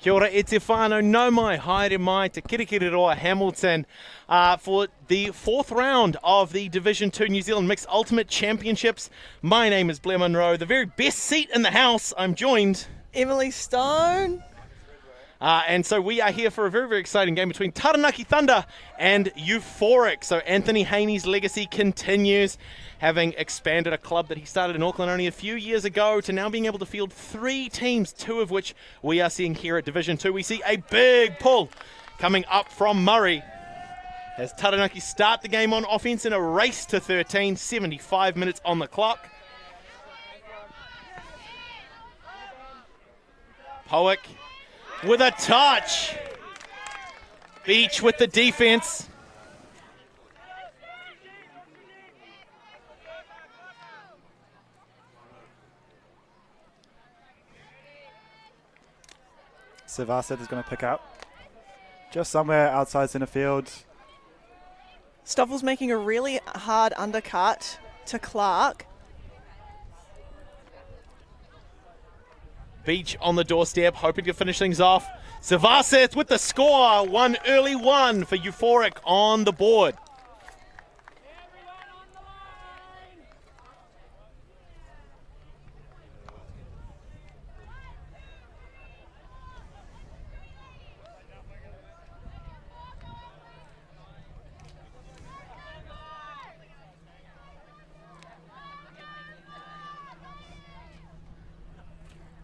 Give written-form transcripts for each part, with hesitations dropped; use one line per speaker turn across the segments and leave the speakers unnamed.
Kia ora e te whānau, nau mai, haere mai, te kirikiriroa Hamilton for the fourth round of the Division 2 New Zealand Mixed Ultimate Championships. My name is Blair Munro, the very best seat in the house. I'm joined...
Emily Stone.
And so we are here for a very, very exciting game between Taranaki Thunder and Euphoric. So Anthony Haney's legacy continues, having expanded a club that he started in Auckland only a few years ago to now being able to field 3 teams, 2 of which we are seeing here at Division 2. We see a big pull coming up from Murray as Taranaki start the game on offense in a race to 13, 75 minutes on the clock. Poick with a touch. Beach with the defense.
Savasset is going to pick up just somewhere outside center field.
Stoffels making a really hard undercut to Clark.
Beach on the doorstep, hoping to finish things off. Savasset with the score. One early one for Euphoric on the board.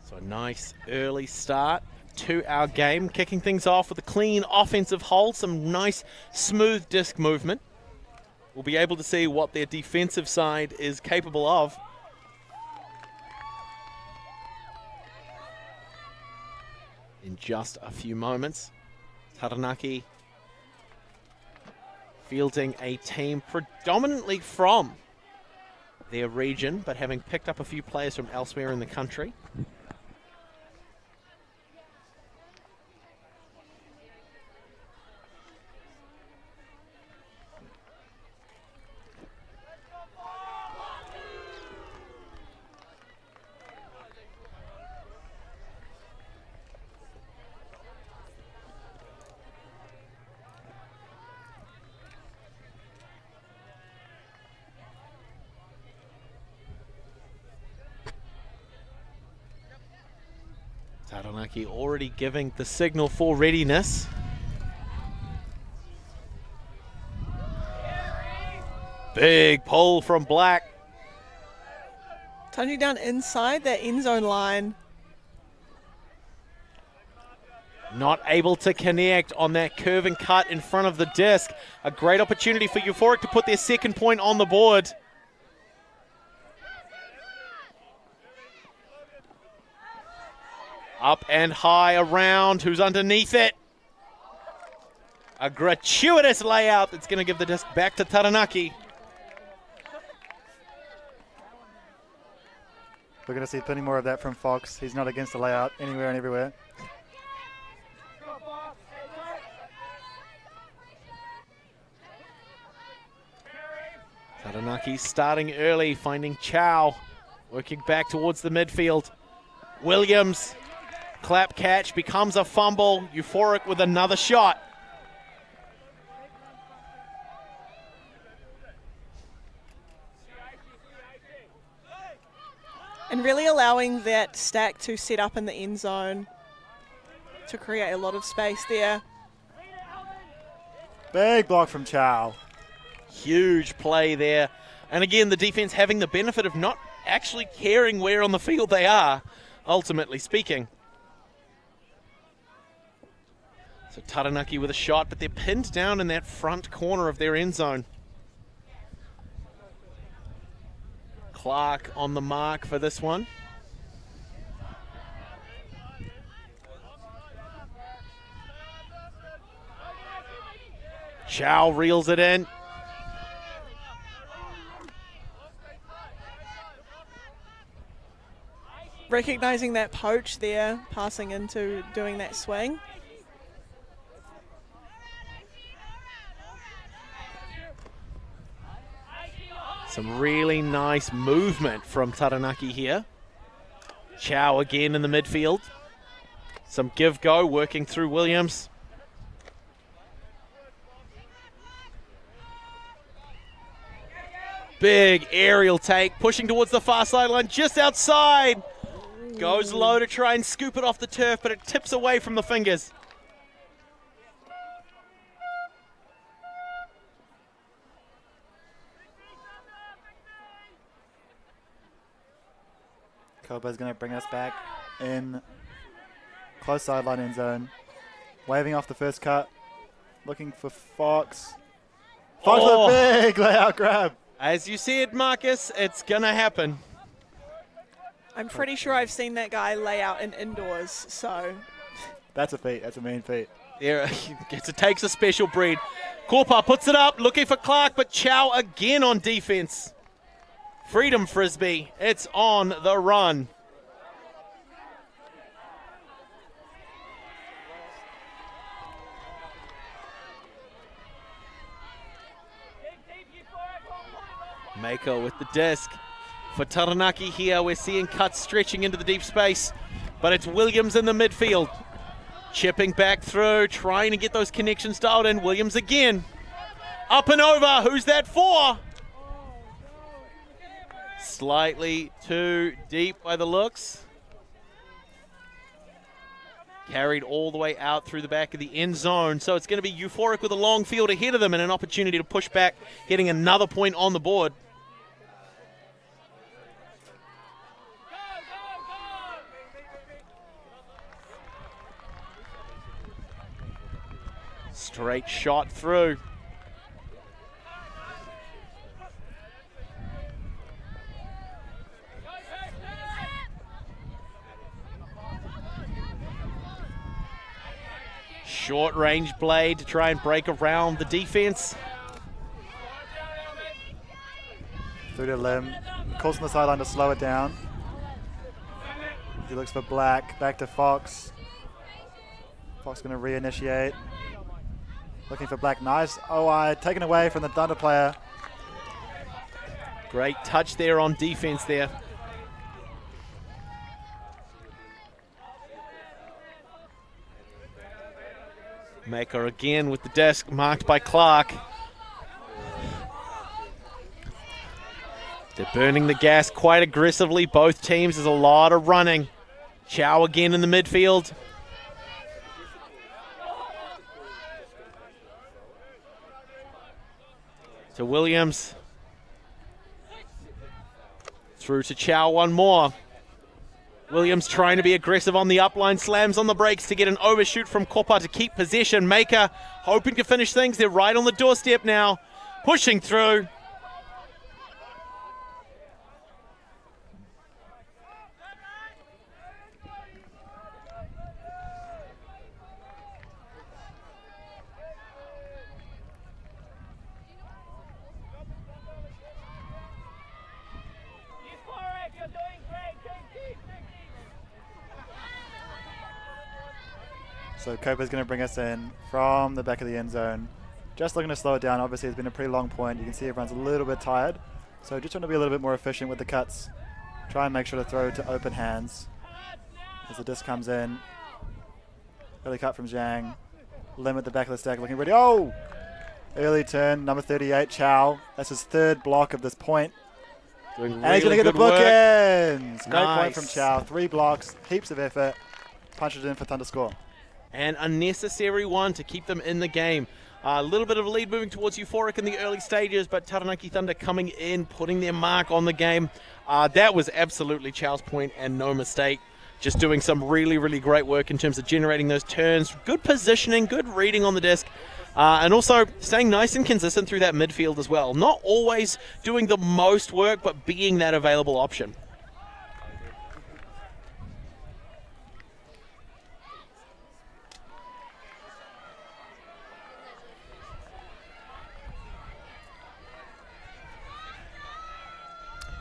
So a nice early start to our game, kicking things off with a clean offensive hold, some nice smooth disc movement. We'll be able to see what their defensive side is capable of. In just a few moments, Taranaki fielding a team predominantly from their region, but having picked up a few players from elsewhere in the country. Taranaki already giving the signal for readiness. Big pull from Black.
Touching down inside that end zone line.
Not able to connect on that curve and cut in front of the disc. A great opportunity for Euphoric to put their second point on the board. Up and high around, who's underneath it? A gratuitous layout that's going to give the disc back to Taranaki.
We're going to see plenty more of that from Fox. He's not against the layout anywhere and everywhere.
Taranaki starting early, finding Chow, working back towards the midfield. Williams. Clap catch becomes a fumble. Euphoric with another shot.
And really allowing that stack to set up in the end zone to create a lot of space there.
Big block from Chow.
Huge play there. And again, the defense having the benefit of not actually caring where on the field they are, ultimately speaking. So Taranaki with a shot, but they're pinned down in that front corner of their end zone. Clark on the mark for this one. Chow reels it in.
Recognizing that poach there, passing into doing that swing.
Some really nice movement from Taranaki here. Chow again in the midfield. Some give-go working through Williams. Big aerial take, pushing towards the far sideline, just outside. Goes low to try and scoop it off the turf, but it tips away from the fingers.
Koba's going to bring us back in close sideline end zone. Waving off the first cut. Looking for Fox. Fox with a big layout grab.
As you see it, Marcus, it's going to happen.
I'm pretty sure I've seen that guy lay out in indoors, so.
That's a feat. That's a mean feat.
There, it takes a special breed. Korpa puts it up, looking for Clark, but Chow again on defense. Freedom Frisbee. It's on the run. Mickael with the disc. For Taranaki here, we're seeing cuts stretching into the deep space, but it's Williams in the midfield. Chipping back through, trying to get those connections dialed in. Williams again. Up and over. Who's that for? Slightly too deep by the looks. Carried all the way out through the back of the end zone. So it's going to be Euphoric with a long field ahead of them and an opportunity to push back, getting another point on the board. Straight shot through. Short range blade to try and break around the defense.
Through to Lim. Calls on the sideline to slow it down. He looks for Black. Back to Fox. Fox going to reinitiate. Looking for Black. Nice OI. Taken away from the Thunder player.
Great touch there on defense there. Maehr again with the disc marked by Clark. They're burning the gas quite aggressively. Both teams, there's a lot of running. Chow again in the midfield. To Williams. Through to Chow one more. Williams trying to be aggressive on the upline, slams on the brakes to get an overshoot from Korpa to keep possession. Maehr hoping to finish things. They're right on the doorstep now. Pushing through.
So Kopa's going to bring us in from the back of the end zone. Just looking to slow it down. Obviously, it's been a pretty long point. You can see everyone's a little bit tired. So just trying to be a little bit more efficient with the cuts. Try and make sure to throw to open hands. As the disc comes in. Early cut from Tsang. Lim at the back of the stack looking ready. Oh! Early turn, number 38, Chow. That's his third block of this point.
Doing
And he's going to get the bookends. Great
Nice.
point from Chow. 3 blocks, heaps of effort. Punches in for Thunder score.
And a necessary one to keep them in the game. A little bit of a lead moving towards Euphoric in the early stages, but Taranaki Thunder coming in, putting their mark on the game. That was absolutely Chow's point and no mistake. Just doing some really, really great work in terms of generating those turns. Good positioning, good reading on the disc. And also staying nice and consistent through that midfield as well. Not always doing the most work, but being that available option.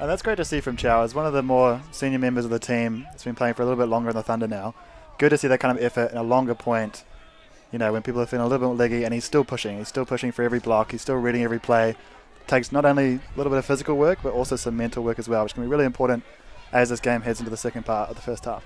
And that's great to see from Chow. As one of the more senior members of the team, it's been playing for a little bit longer in the Thunder now. Good to see that kind of effort and a longer point. You know, when people are feeling a little bit leggy, and he's still pushing. He's still pushing for every block. He's still reading every play. Takes not only a little bit of physical work, but also some mental work as well, which can be really important as this game heads into the second part of the first half.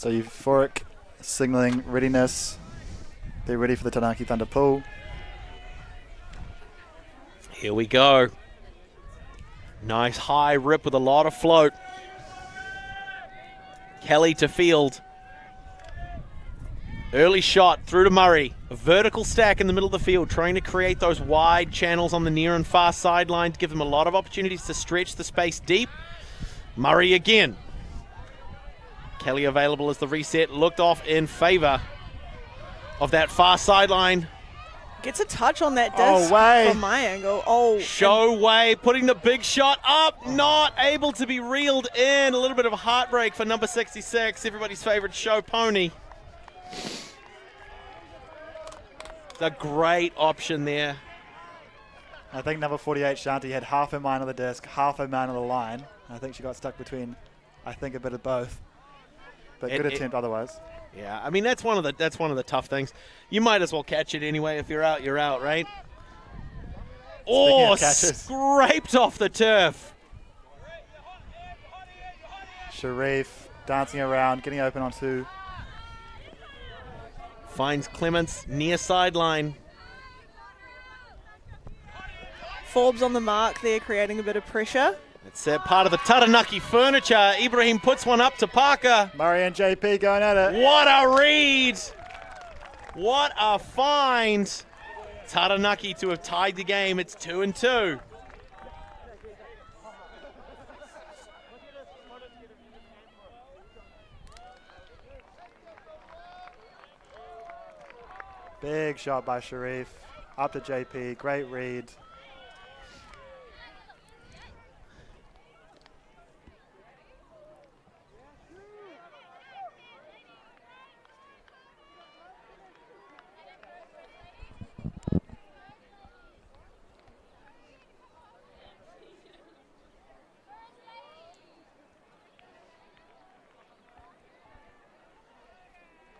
So Euphoric signaling readiness. They're ready for the Taranaki Thunder pull.
Here we go. Nice high rip with a lot of float. Kelly to field. Early shot through to Murray. A vertical stack in the middle of the field, trying to create those wide channels on the near and far sideline to give them a lot of opportunities to stretch the space deep. Murray again. Kelly available as the reset, looked off in favour of that far sideline.
Gets a touch on that disc from my angle. Oh,
Show Way putting the big shot up, not able to be reeled in. A little bit of a heartbreak for number 66, everybody's favourite show pony. It's a great option there.
I think number 48, Shanti, had half her mind on the disc, half her mind on the line. I think she got stuck between, I think, a bit of both. But good attempt otherwise.
Yeah, I mean that's one of the tough things. You might as well catch it anyway. If you're out, right? Oh, scraped off the turf.
Sharif dancing around, getting open on 2.
Finds Clements near sideline.
Forbes on the mark there, creating a bit of pressure.
It's part of the Taranaki furniture. Ibrahim puts one up to Parker.
Murray and JP going at it.
What a read. What a find. Taranaki to have tied the game. It's 2-2.
Big shot by Sharif. Up to JP. Great read.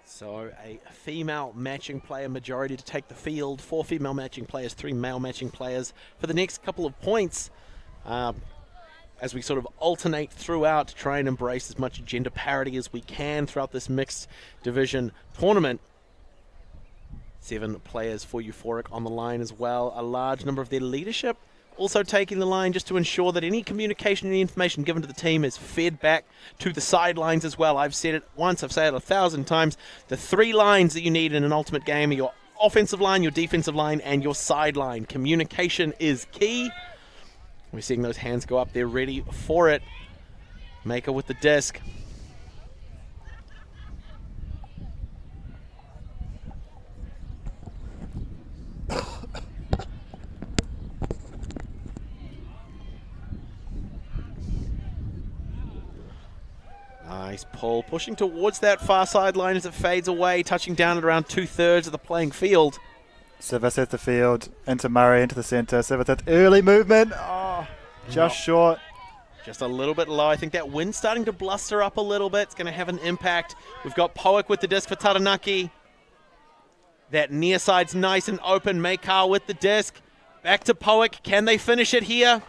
So a female matching player majority to take the field, 4 female matching players, 3 male matching players for the next couple of points as we sort of alternate throughout to try and embrace as much gender parity as we can throughout this mixed division tournament. 7 players for Euphoric on the line as well. A large number of their leadership also taking the line just to ensure that any communication and information given to the team is fed back to the sidelines as well. I've said it once, I've said it 1,000 times. The 3 lines that you need in an ultimate game are your offensive line, your defensive line, and your sideline. Communication is key. We're seeing those hands go up. They're ready for it. Mickael with the disc. Nice pull, pushing towards that far sideline as it fades away, touching down at around 2/3 of the playing field.
Sivaset the field, into Murray, into the centre. Sivaset, early movement. Oh, just short.
Just a little bit low. I think that wind's starting to bluster up a little bit. It's going to have an impact. We've got Poick with the disc for Taranaki. That near side's nice and open. Mickael with the disc. Back to Poick. Can they finish it here?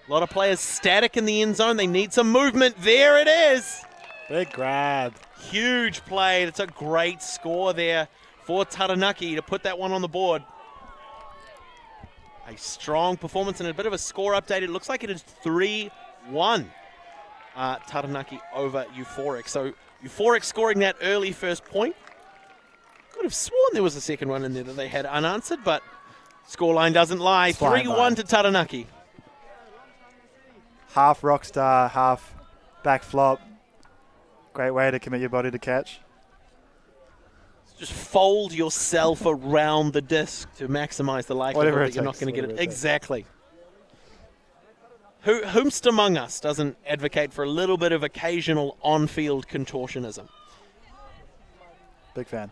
A lot of players static in the end zone. They need some movement. There it is.
Big grab.
Huge play. It's a great score there for Taranaki to put that one on the board. A strong performance and a bit of a score update. It looks like it is 3-1. Taranaki over Euphoric. So Euphoric scoring that early first point. Could have sworn there was a second one in there that they had unanswered, but scoreline doesn't lie. 3-1 to Taranaki.
Half rockstar, half back flop. Great way to commit your body to catch.
Just fold yourself around the disc to maximize the likelihood that you're not going to get it. Exactly. Whomst among us doesn't advocate for a little bit of occasional on-field contortionism?
Big fan.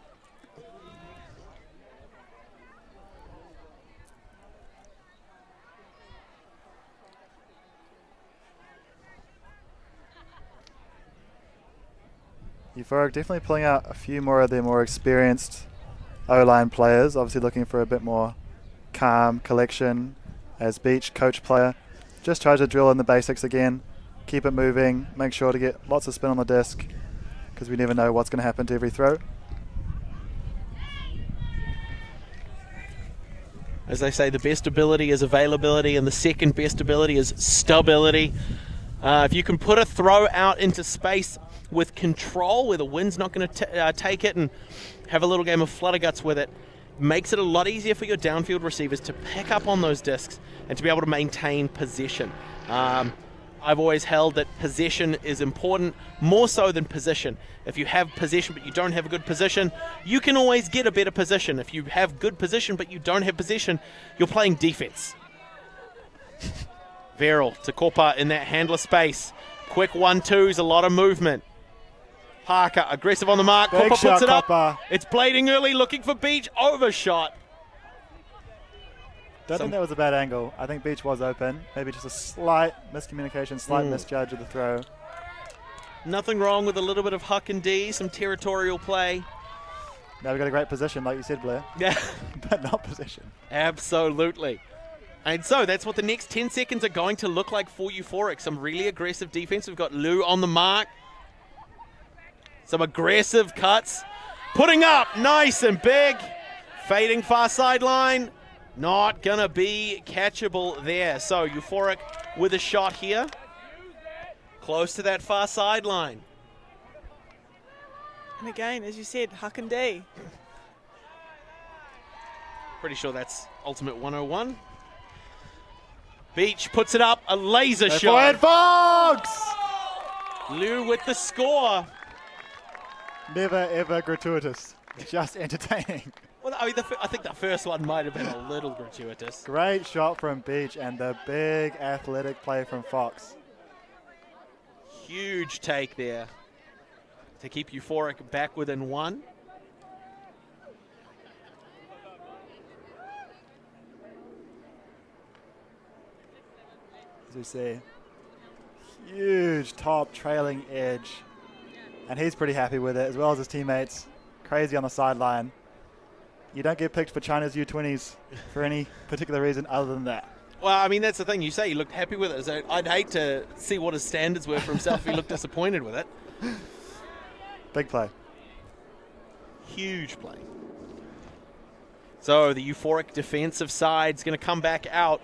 Euphoric definitely pulling out a few more of their more experienced O-line players, obviously looking for a bit more calm collection as Beach, coach player. Just tries to drill in the basics again, keep it moving, make sure to get lots of spin on the disc, because we never know what's going to happen to every throw.
As they say, the best ability is availability, and the second best ability is stability. If you can put a throw out into space with control, where the wind's not going to take it, and have a little game of flutterguts with it, makes it a lot easier for your downfield receivers to pick up on those discs and to be able to maintain possession. I've always held that possession is important, more so than position. If you have possession but you don't have a good position, you can always get a better position. If you have good position but you don't have possession, you're playing defense. Verrill to Kopa in that handler space. Quick 1-2s, a lot of movement. Parker, aggressive on the mark.
Big
Kopa
shot,
puts it up.
Kopa.
It's blading early, looking for Beach. Overshot.
Don't think that was a bad angle. I think Beach was open. Maybe just a slight miscommunication, slight misjudge of the throw.
Nothing wrong with a little bit of huck and D, some territorial play.
Now we've got a great position, like you said, Blair.
Yeah.
But not position.
Absolutely. And so that's what the next 10 seconds are going to look like for Euphoric. Some really aggressive defense. We've got Lou on the mark. Some aggressive cuts. Putting up nice and big. Fading far sideline. Not going to be catchable there. So Euphoric with a shot here. Close to that far sideline.
And again, as you said, huck and D.
Pretty sure that's Ultimate 101. Beach puts it up. A laser shot.
Fox!
Lou with the score.
Never, ever gratuitous. Just entertaining.
Well, I think the first one might have been a little gratuitous.
Great shot from Beach and the big athletic play from Fox.
Huge take there to keep Euphoric back within one.
As we see, huge top trailing edge. And he's pretty happy with it, as well as his teammates. Crazy on the sideline. You don't get picked for China's U20s for any particular reason other than that.
Well, I mean, that's the thing. You say he looked happy with it. So I'd hate to see what his standards were for himself if he looked disappointed with it.
Big play.
Huge play. So the Euphoric defensive side's going to come back out.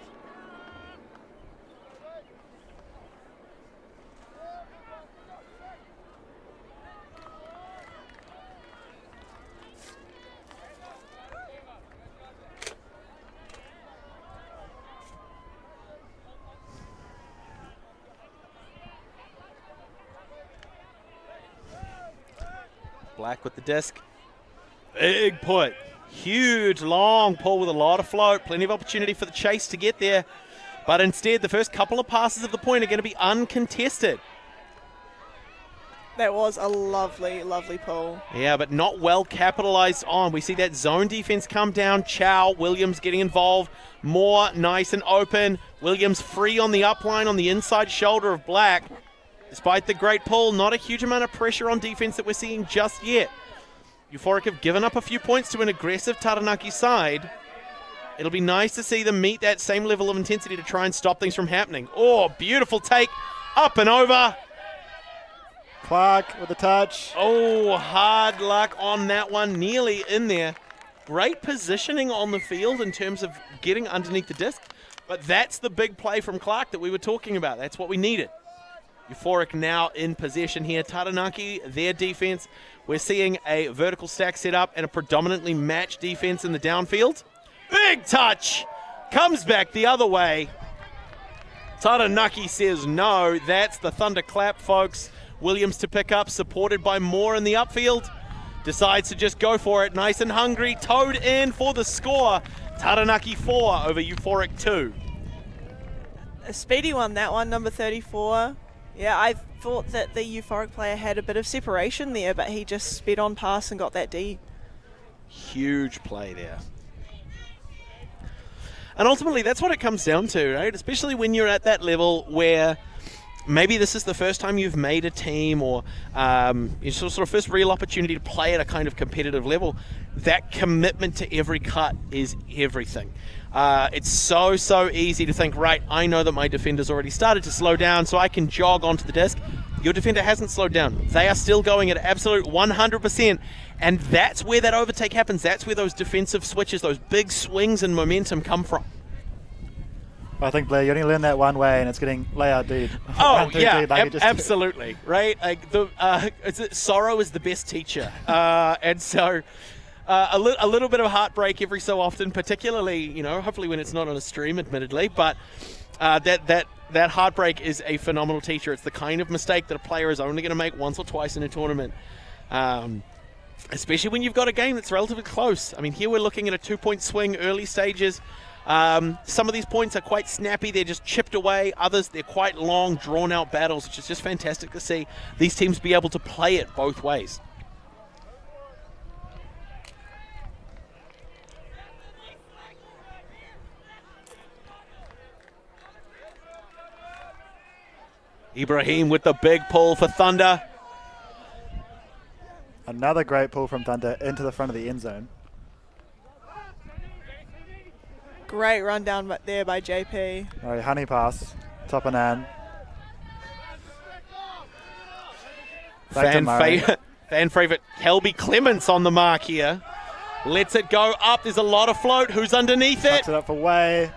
Black with the disc. Big put. Huge, long pull with a lot of float. Plenty of opportunity for the chase to get there. But instead, the first couple of passes of the point are going to be uncontested.
That was a lovely, lovely pull.
Yeah, but not well capitalized on. We see that zone defense come down. Chow, Williams getting involved. More nice and open. Williams free on the upline on the inside shoulder of Black. Despite the great pull, not a huge amount of pressure on defense that we're seeing just yet. Euphoric have given up a few points to an aggressive Taranaki side. It'll be nice to see them meet that same level of intensity to try and stop things from happening. Oh, beautiful take. Up and over.
Clark with the touch.
Oh, hard luck on that one. Nearly in there. Great positioning on the field in terms of getting underneath the disc. But that's the big play from Clark that we were talking about. That's what we needed. Euphoric now in possession here. Taranaki, their defense. We're seeing a vertical stack set up and a predominantly matched defense in the downfield. Big touch. Comes back the other way. Taranaki says no. That's the thunderclap, folks. Williams to pick up, supported by Moore in the upfield. Decides to just go for it. Nice and hungry. Towed in for the score. Taranaki 4 over Euphoric 2.
A speedy one, that one, number 34. Yeah, I thought that the Euphoric player had a bit of separation there, but he just sped on past and got that D.
Huge play there. And ultimately, that's what it comes down to, right? Especially when you're at that level where maybe this is the first time you've made a team, or your sort of first real opportunity to play at a kind of competitive level. That commitment to every cut is everything. It's so easy to think, right, I know that my defender's already started to slow down, so I can jog onto the disc. your defender hasn't slowed down. They are still going at absolute 100%, and that's where that overtake happens. That's where those defensive switches, those big swings and momentum come from.
I think, Blair, you only learn that one way, and it's getting layout deed.
Oh, yeah, absolutely, right? Like sorrow is the best teacher. And so a little bit of heartbreak every so often, particularly, hopefully when it's not on a stream, admittedly, but that heartbreak is a phenomenal teacher. It's the kind of mistake that a player is only going to make once or twice in a tournament, especially when you've got a game that's relatively close. I mean, here we're looking at a 2-point swing early stages. Some of these points are quite snappy. They're just chipped away. Others, they're quite long, drawn-out battles, which is just fantastic to see these teams be able to play it both ways. Ibrahim with the big pull for Thunder.
Another great pull from Thunder into the front of the end zone.
Great rundown there by JP.
All right, honey pass, top and an.
Fan favorite Helby Clements on the mark here. Lets it go up. There's a lot of float. Who's underneath it?
Tucks it up for Way.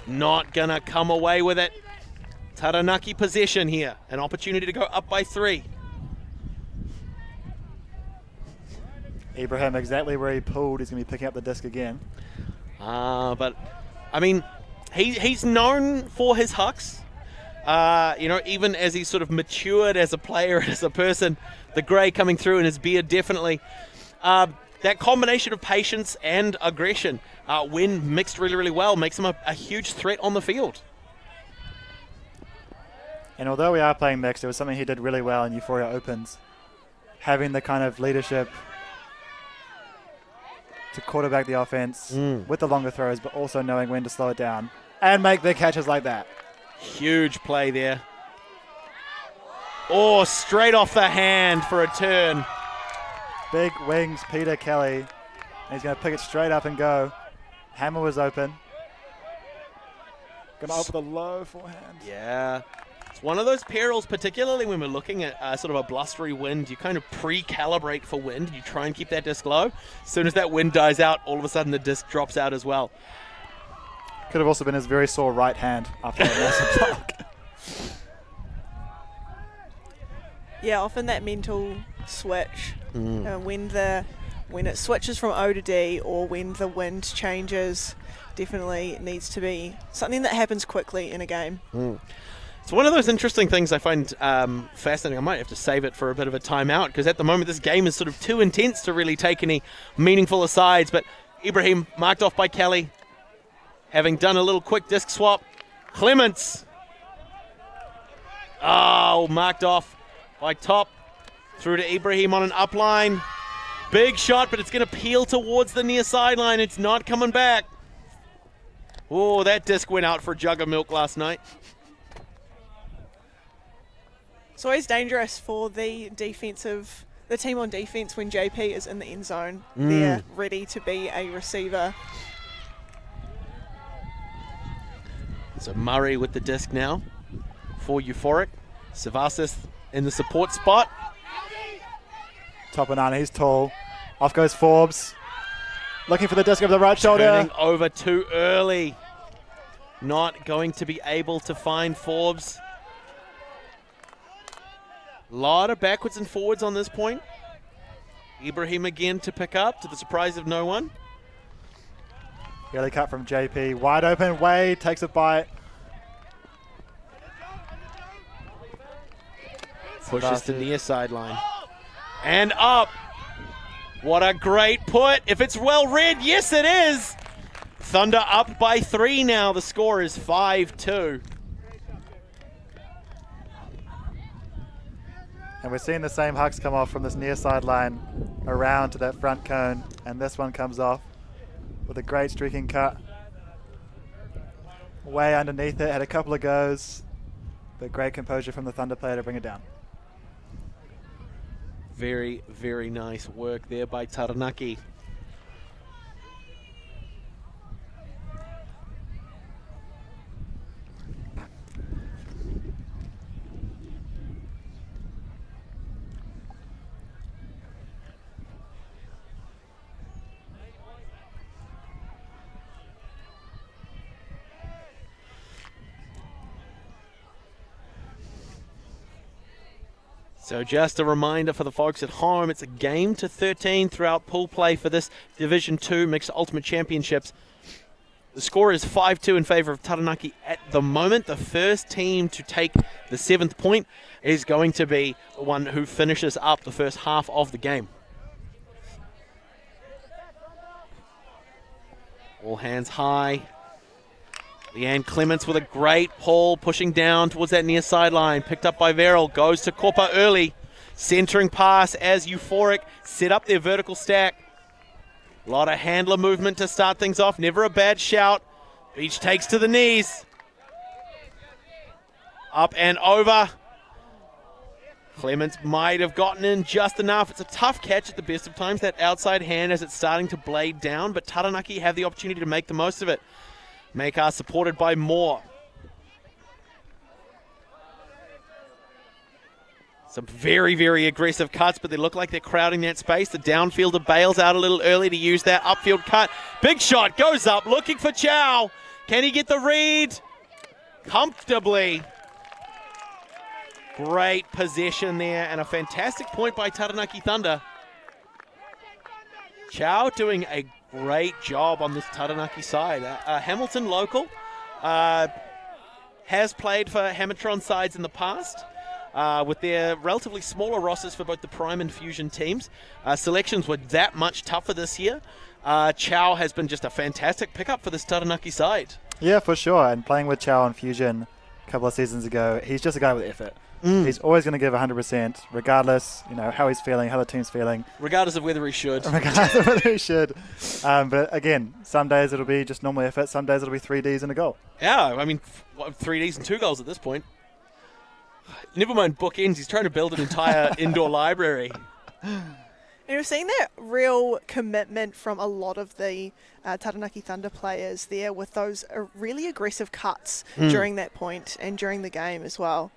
Not going to come away with it. Taranaki possession here. An opportunity to go up by 3.
Ibrahim exactly where he pulled. He's going to be picking up the disc again.
But, I mean, he's known for his hucks. Even as he's sort of matured as a player, as a person, the grey coming through in his beard definitely. That combination of patience and aggression, when mixed really, really well, makes him a huge threat on the field.
And although we are playing mixed, it was something he did really well in Euphoria Opens. Having the kind of leadership to quarterback the offense with the longer throws, but also knowing when to slow it down and make big catches like that.
Huge play there. Oh, straight off the hand for a turn.
Big wings, Peter Kelly. He's going to pick it straight up and go. Hammer was open. Going to open the low forehand.
Yeah. It's one of those perils, particularly when we're looking at sort of a blustery wind. You kind of pre-calibrate for wind. You try and keep that disc low. As soon as that wind dies out, all of a sudden the disc drops out as well.
Could have also been his very sore right hand after that massive block.
Yeah, often that mental switch. When it switches from O to D or when the wind changes, definitely needs to be something that happens quickly in a game.
It's one of those interesting things I find fascinating. I might have to save it for a bit of a timeout because at the moment this game is sort of too intense to really take any meaningful asides. But Ibrahim marked off by Kelly, having done a little quick disc swap. Clements. Oh, marked off by Top. Through to Ibrahim on an upline. Big shot, but it's going to peel towards the near sideline. It's not coming back. Oh, that disc went out for a jug of milk last night.
It's always dangerous for the team on defense when JP is in the end zone. They're ready to be a receiver.
So Murray with the disc now for Euphoric. Savasis in the support spot.
Top banana, he's tall. Off goes Forbes. Looking for the disc over the right shoulder.
Turning over too early. Not going to be able to find Forbes. A lot of backwards and forwards on this point. Ibrahim again to pick up, to the surprise of no one.
Early cut from JP. Wide open. Wade takes a bite.
Pushes to near sideline. And up. What a great put. If it's well read, yes it is. Thunder up by 3 now. The score is 5-2.
And we're seeing the same hucks come off from this near sideline around to that front cone. And this one comes off with a great streaking cut. Way underneath it. Had a couple of goes. But great composure from the Thunder player to bring it down.
Very, very nice work there by Taranaki. So just a reminder for the folks at home, it's a game to 13 throughout pool play for this Division 2 Mixed Ultimate Championships. The score is 5-2 in favour of Taranaki at the moment. The first team to take the 7th point is going to be the one who finishes up the first half of the game. All hands high. Leanne Clements with a great pull, pushing down towards that near sideline. Picked up by Verrill, goes to Koppa early. Centering pass as Euphoric set up their vertical stack. A lot of handler movement to start things off. Never a bad shout. Beach takes to the knees. Up and over. Clements might have gotten in just enough. It's a tough catch at the best of times, that outside hand as it's starting to blade down, but Taranaki have the opportunity to make the most of it. Mickael supported by Moore. Some very, very aggressive cuts, but they look like they're crowding that space. The downfielder bails out a little early to use that upfield cut. Big shot goes up, looking for Chow. Can he get the read? Comfortably. Great possession there, and a fantastic point by Taranaki Thunder. Chow doing a great job on this Taranaki side. Hamilton local, has played for Hamatron sides in the past. With their relatively smaller rosters for both the Prime and Fusion teams. Selections were that much tougher this year. Chow has been just a fantastic pickup for this Taranaki side.
Yeah, for sure. And playing with Chow on Fusion a couple of seasons ago, he's just a guy with effort. He's always going to give 100%, regardless, how he's feeling, how the team's feeling.
Regardless of whether he should.
Regardless of whether he should. But again, some days it'll be just normal effort. Some days it'll be 3 Ds and a goal.
Yeah, I mean, 3 Ds and 2 goals at this point. Never mind bookends, he's trying to build an entire indoor library.
And we've seen that real commitment from a lot of the Taranaki Thunder players there with those really aggressive cuts during that point and during the game as well.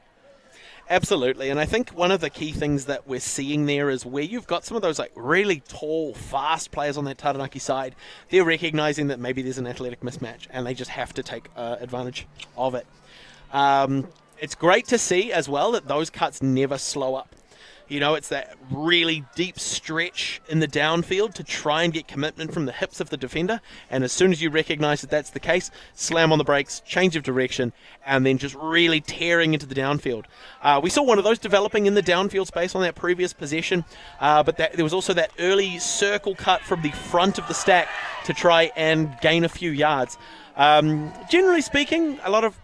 Absolutely, and I think one of the key things that we're seeing there is where you've got some of those really tall, fast players on that Taranaki side, they're recognising that maybe there's an athletic mismatch and they just have to take advantage of it. It's great to see as well that those cuts never slow up. It's that really deep stretch in the downfield to try and get commitment from the hips of the defender. And as soon as you recognise that that's the case, slam on the brakes, change of direction, and then just really tearing into the downfield. We saw one of those developing in the downfield space on that previous possession, but there was also that early circle cut from the front of the stack to try and gain a few yards. Generally speaking, a lot of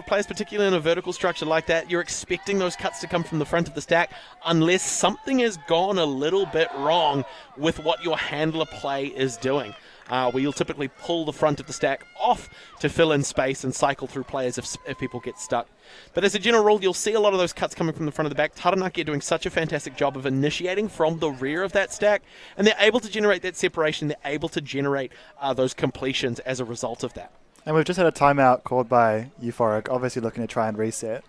players, particularly in a vertical structure like that, you're expecting those cuts to come from the front of the stack unless something has gone a little bit wrong with what your handler play is doing. Where you'll typically pull the front of the stack off to fill in space and cycle through players if people get stuck. But as a general rule, you'll see a lot of those cuts coming from the front of the back. Taranaki are doing such a fantastic job of initiating from the rear of that stack, and they're able to generate that separation. They're able to generate those completions as a result of that.
And we've just had a timeout called by Euphoric, obviously looking to try and reset.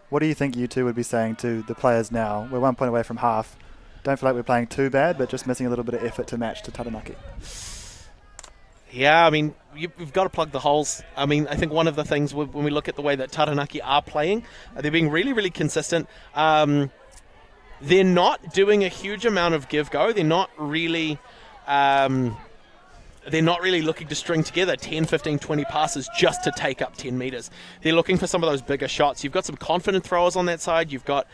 What do you think you two would be saying to the players now? We're 1 point away from half. Don't feel like we're playing too bad, but just missing a little bit of effort to match to Taranaki.
Yeah, I mean, you've got to plug the holes. I mean, I think one of the things when we look at the way that Taranaki are playing, they're being really, really consistent. They're not doing a huge amount of give-go. They're not really looking to string together 10, 15, 20 passes just to take up 10 metres. They're looking for some of those bigger shots. You've got some confident throwers on that side. You've got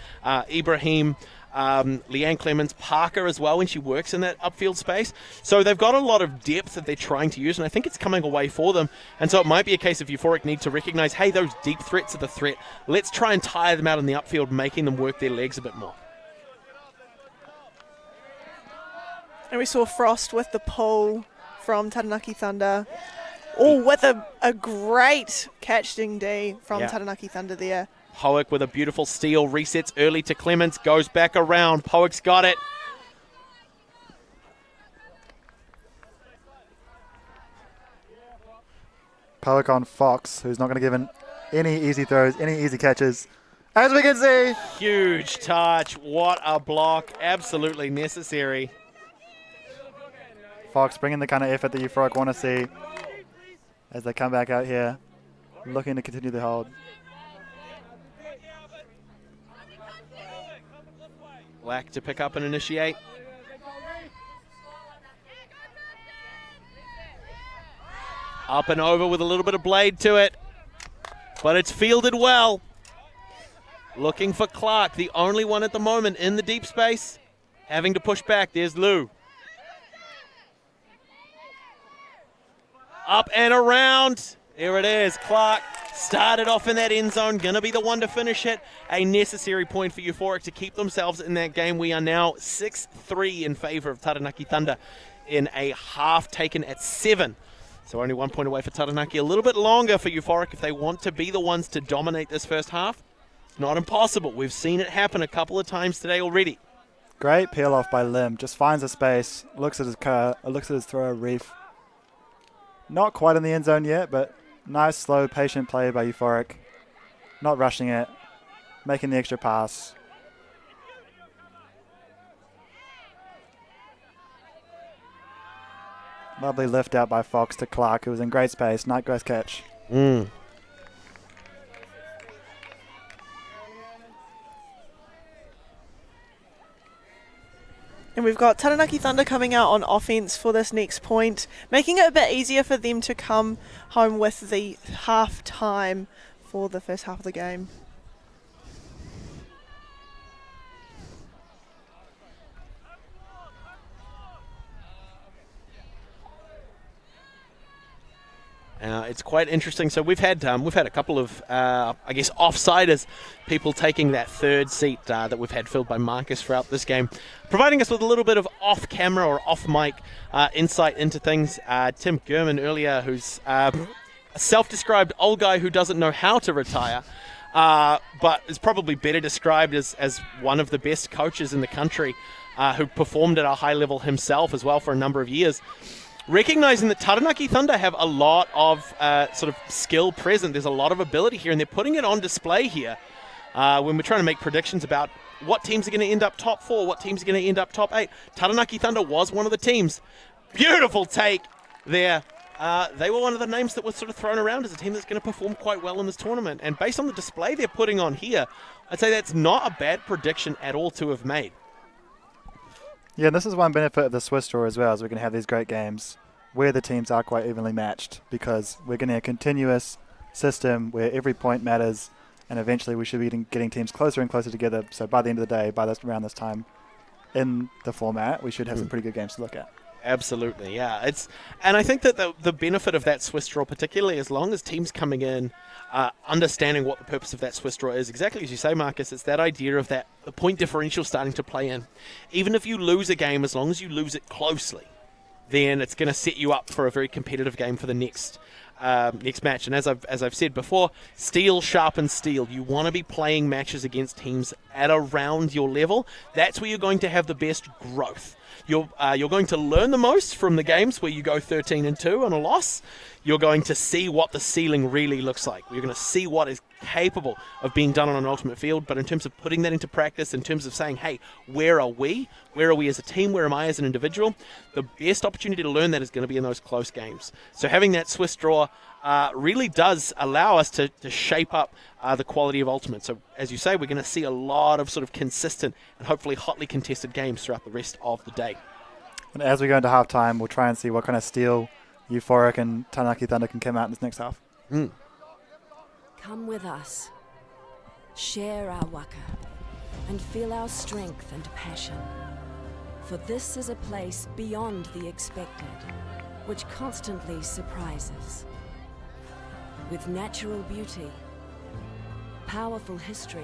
Ibrahim, Leanne Clements, Parker as well when she works in that upfield space. So they've got a lot of depth that they're trying to use, and I think it's coming away for them. And so it might be a case of Euphoric need to recognise, hey, those deep threats are the threat. Let's try and tire them out in the upfield, making them work their legs a bit more.
And we saw Frost with the pull from Taranaki Thunder. Oh, with a great catch ding D from Taranaki Thunder there.
Poick with a beautiful steal, resets early to Clements, goes back around. Poick's got it.
Poick on Fox, who's not going to give in any easy throws, any easy catches. As we can see.
Huge touch. What a block. Absolutely necessary.
Fox bringing the kind of effort that Euphoric want to see as they come back out here, looking to continue the hold.
Black to pick up and initiate. Up and over with a little bit of blade to it. But it's fielded well. Looking for Clark, the only one at the moment in the deep space. Having to push back. There's Lou. Up and around. There it is. Clark started off in that end zone. Going to be the one to finish it. A necessary point for Euphoric to keep themselves in that game. We are now 6-3 in favor of Taranaki Thunder in a half taken at 7. So only 1 point away for Taranaki. A little bit longer for Euphoric if they want to be the ones to dominate this first half. It's not impossible. We've seen it happen a couple of times today already.
Great peel off by Lim. Just finds a space, looks at his throw, reef. Not quite in the end zone yet, but nice, slow, patient play by Euphoric. Not rushing it, making the extra pass. Lovely lift out by Fox to Clark, who was in great space. Nice catch.
Mm.
And we've got Taranaki Thunder coming out on offense for this next point, making it a bit easier for them to come home with the half time for the first half of the game.
It's quite interesting. So we've had a couple of, I guess, offsiders, people taking that third seat that we've had filled by Marcus throughout this game, providing us with a little bit of off-camera or off-mic insight into things. Tim Gurman earlier, who's a self-described old guy who doesn't know how to retire, but is probably better described as one of the best coaches in the country, who performed at a high level himself as well for a number of years. Recognizing that Taranaki Thunder have a lot of sort of skill present. There's a lot of ability here, and they're putting it on display here when we're trying to make predictions about what teams are going to end up top 4, what teams are going to end up top 8. Taranaki Thunder was one of the teams. Beautiful take there. They were one of the names that was sort of thrown around as a team that's going to perform quite well in this tournament. And based on the display they're putting on here, I'd say that's not a bad prediction at all to have made.
Yeah, and this is one benefit of the Swiss draw as well, is we can have these great games where the teams are quite evenly matched, because we're getting a continuous system where every point matters, and eventually we should be getting teams closer and closer together. So by the end of the day, around this time in the format, we should have some pretty good games to look at.
Absolutely, yeah. And I think that the benefit of that Swiss draw, particularly as long as teams coming in, understanding what the purpose of that Swiss draw is, exactly as you say, Marcus, it's that idea of the point differential starting to play in. Even if you lose a game, as long as you lose it closely, then it's going to set you up for a very competitive game for the next match. And as I've said before, steel sharpens steel. You want to be playing matches against teams at around your level. That's where you're going to have the best growth. You're going to learn the most from the games where you go 13-2 on a loss. You're going to see what the ceiling really looks like. You're going to see what is capable of being done on an ultimate field. But in terms of putting that into practice, in terms of saying, hey, where are we? Where are we as a team? Where am I as an individual? The best opportunity to learn that is going to be in those close games. So having that Swiss draw really does allow us to shape up the quality of Ultimate. So as you say, we're going to see a lot of sort of consistent and hopefully hotly contested games throughout the rest of the day.
And as we go into halftime, we'll try and see what kind of steel Euphoric and Taranaki Thunder can come out in this next half.
Come with us. Share our waka and feel our strength and passion. For this is a place beyond the expected, which constantly surprises. With natural beauty, powerful history,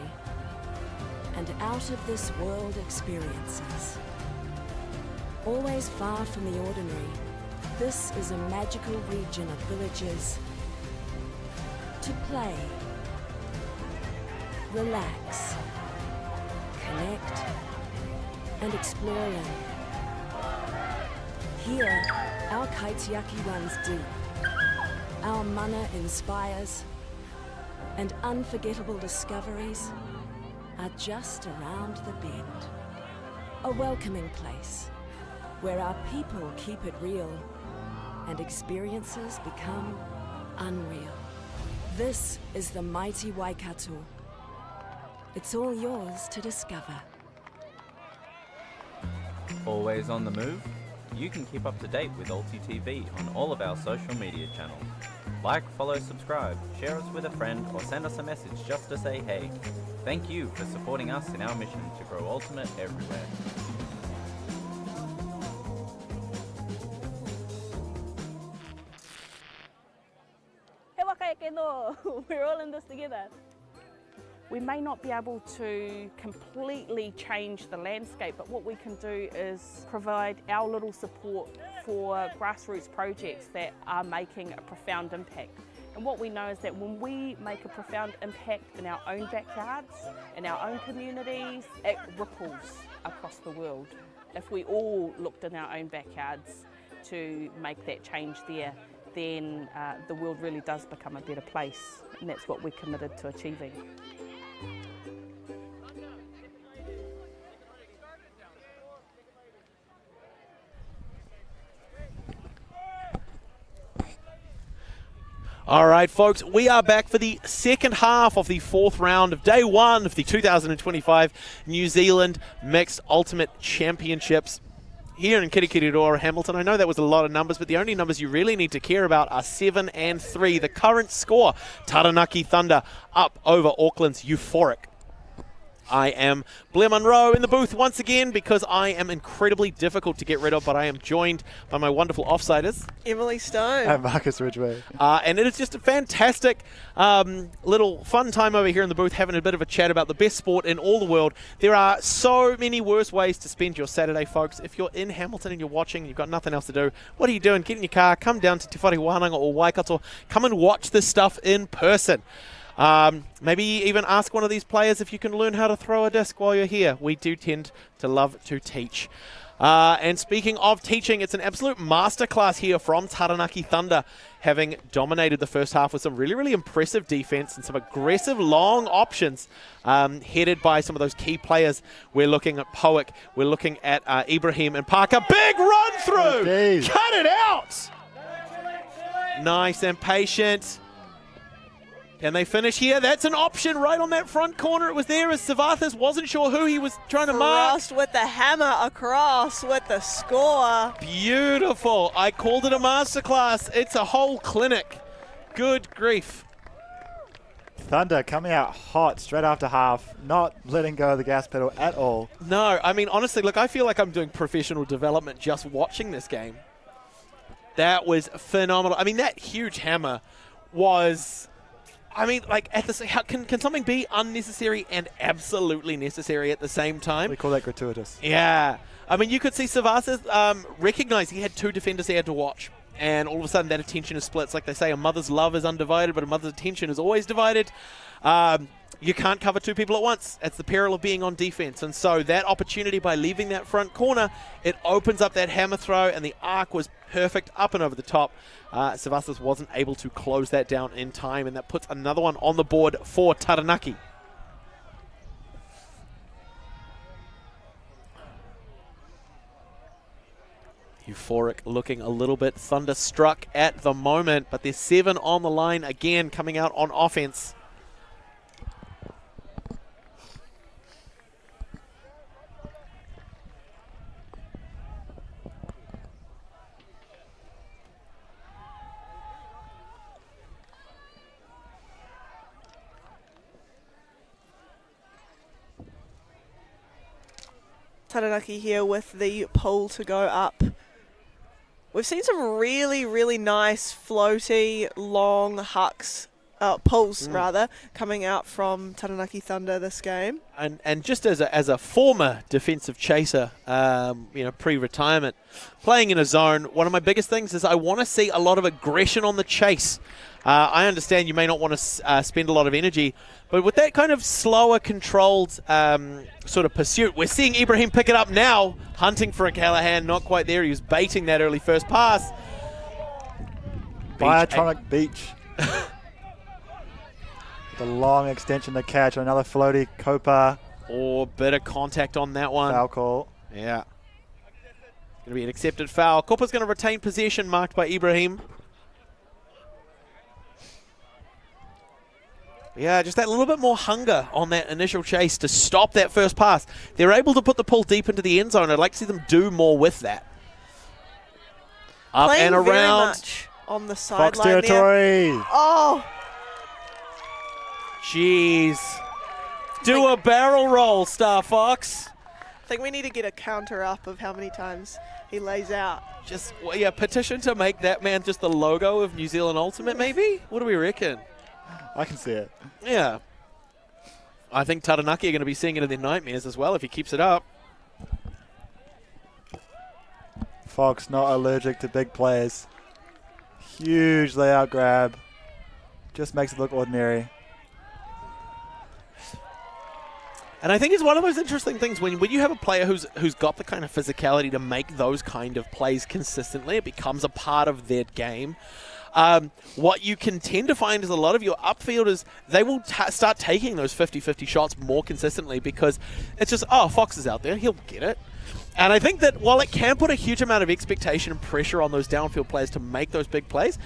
and out-of-this-world experiences. Always far from the ordinary, this is a magical region of villages to play, relax, connect, and explore in. Here, our kaitiaki runs deep, our mana inspires, and unforgettable discoveries are just around the bend. A welcoming place where our people keep it real and experiences become unreal. This is the mighty Waikato. It's all yours to discover.
Always on the move? You can keep up to date with ULTI.TV on all of our social media channels. Like, follow, subscribe, share us with a friend, or send us a message just to say hey. Thank you for supporting us in our mission to grow Ultimate everywhere.
We're all in this together. We may not be able to completely change the landscape, but what we can do is provide our little support for grassroots projects that are making a profound impact. And what we know is that when we make a profound impact in our own backyards, in our own communities, it ripples across the world. If we all looked in our own backyards to make that change there, then the world really does become a better place, and that's what we're committed to achieving.
All right, folks, we are back for the second half of the fourth round of day one of the 2025 New Zealand Mixed Ultimate Championships here in Kirikiriroa, Hamilton. I know that was a lot of numbers, but the only numbers you really need to care about are 7 and 3. The current score, Taranaki Thunder up over Auckland's Euphoric. I am Blair Munro in the booth once again because I am incredibly difficult to get rid of, but I am joined by my wonderful offsiders.
Emily Stone.
And Marcus Ridgway.
And it is just a fantastic little fun time over here in the booth, having a bit of a chat about the best sport in all the world. There are so many worse ways to spend your Saturday, folks. If you're in Hamilton and you're watching, you've got nothing else to do, what are you doing? Get in your car, come down to Te Whare Wānanga or Waikato, come and watch this stuff in person. Maybe even ask one of these players if you can learn how to throw a disc while you're here. We do tend to love to teach. And speaking of teaching, it's an absolute masterclass here from Taranaki Thunder, having dominated the first half with some really, really impressive defense and some aggressive long options headed by some of those key players. We're looking at Poick, we're looking at Ibrahim and Parker. Big run through!
Oh,
cut it out! Nice and patient. Can they finish here? That's an option right on that front corner. It was there as Savathas wasn't sure who he was trying to mark.
Frost with the hammer across with the score.
Beautiful. I called it a masterclass. It's a whole clinic. Good grief.
Thunder coming out hot straight after half, not letting go of the gas pedal at all.
No, I mean, honestly, look, I feel like I'm doing professional development just watching this game. That was phenomenal. I mean, that huge hammer was... I mean, like, how can something be unnecessary and absolutely necessary at the same time?
We call that gratuitous.
Yeah. I mean, you could see Savasas recognize he had two defenders he had to watch. And all of a sudden that attention is split. It's like they say, a mother's love is undivided, but a mother's attention is always divided. You can't cover two people at once. It's the peril of being on defense. And so that opportunity by leaving that front corner, it opens up that hammer throw, and the arc was perfect up and over the top. Savasas wasn't able to close that down in time, and that puts another one on the board for Taranaki. Euphoric looking a little bit thunderstruck at the moment, but there's 7 on the line again coming out on offense.
Taranaki here with the pull to go up. We've seen some really, really nice floaty, long hucks, pulls rather, coming out from Taranaki Thunder this game.
And just as a former defensive chaser, pre-retirement, playing in a zone, one of my biggest things is I want to see a lot of aggression on the chase. I understand you may not want to spend a lot of energy, but with that kind of slower, controlled sort of pursuit, we're seeing Ibrahim pick it up now, hunting for a Callahan, not quite there. He was baiting that early first pass.
Biotronic Beach. The long extension to catch, another floaty Copa.
Or bit of contact on that one.
Foul call.
Yeah. It's going to be an accepted foul. Copa's going to retain possession, marked by Ibrahim. Yeah, just that little bit more hunger on that initial chase to stop that first pass. They're able to put the pull deep into the end zone. I'd like to see them do more with that. Up
Playing
and
very
around.
much on the
Fox
sideline there.
territory.
Oh,
Jeez. Do a barrel roll, Star Fox.
I think we need to get a counter up of how many times he lays out.
Just, well, yeah, petition to make that man just the logo of New Zealand Ultimate, maybe? What do we reckon?
I can see it.
Yeah. I think Taranaki are going to be seeing it in their nightmares as well if he keeps it up.
Fox not allergic to big plays. Huge layout grab. Just makes it look ordinary.
And I think it's one of those interesting things when you have a player who's got the kind of physicality to make those kind of plays consistently, it becomes a part of their game. What you can tend to find is a lot of your upfielders, they will start taking those 50-50 shots more consistently because it's just, oh, Fox is out there, he'll get it. And I think that while it can put a huge amount of expectation and pressure on those downfield players to make those big plays,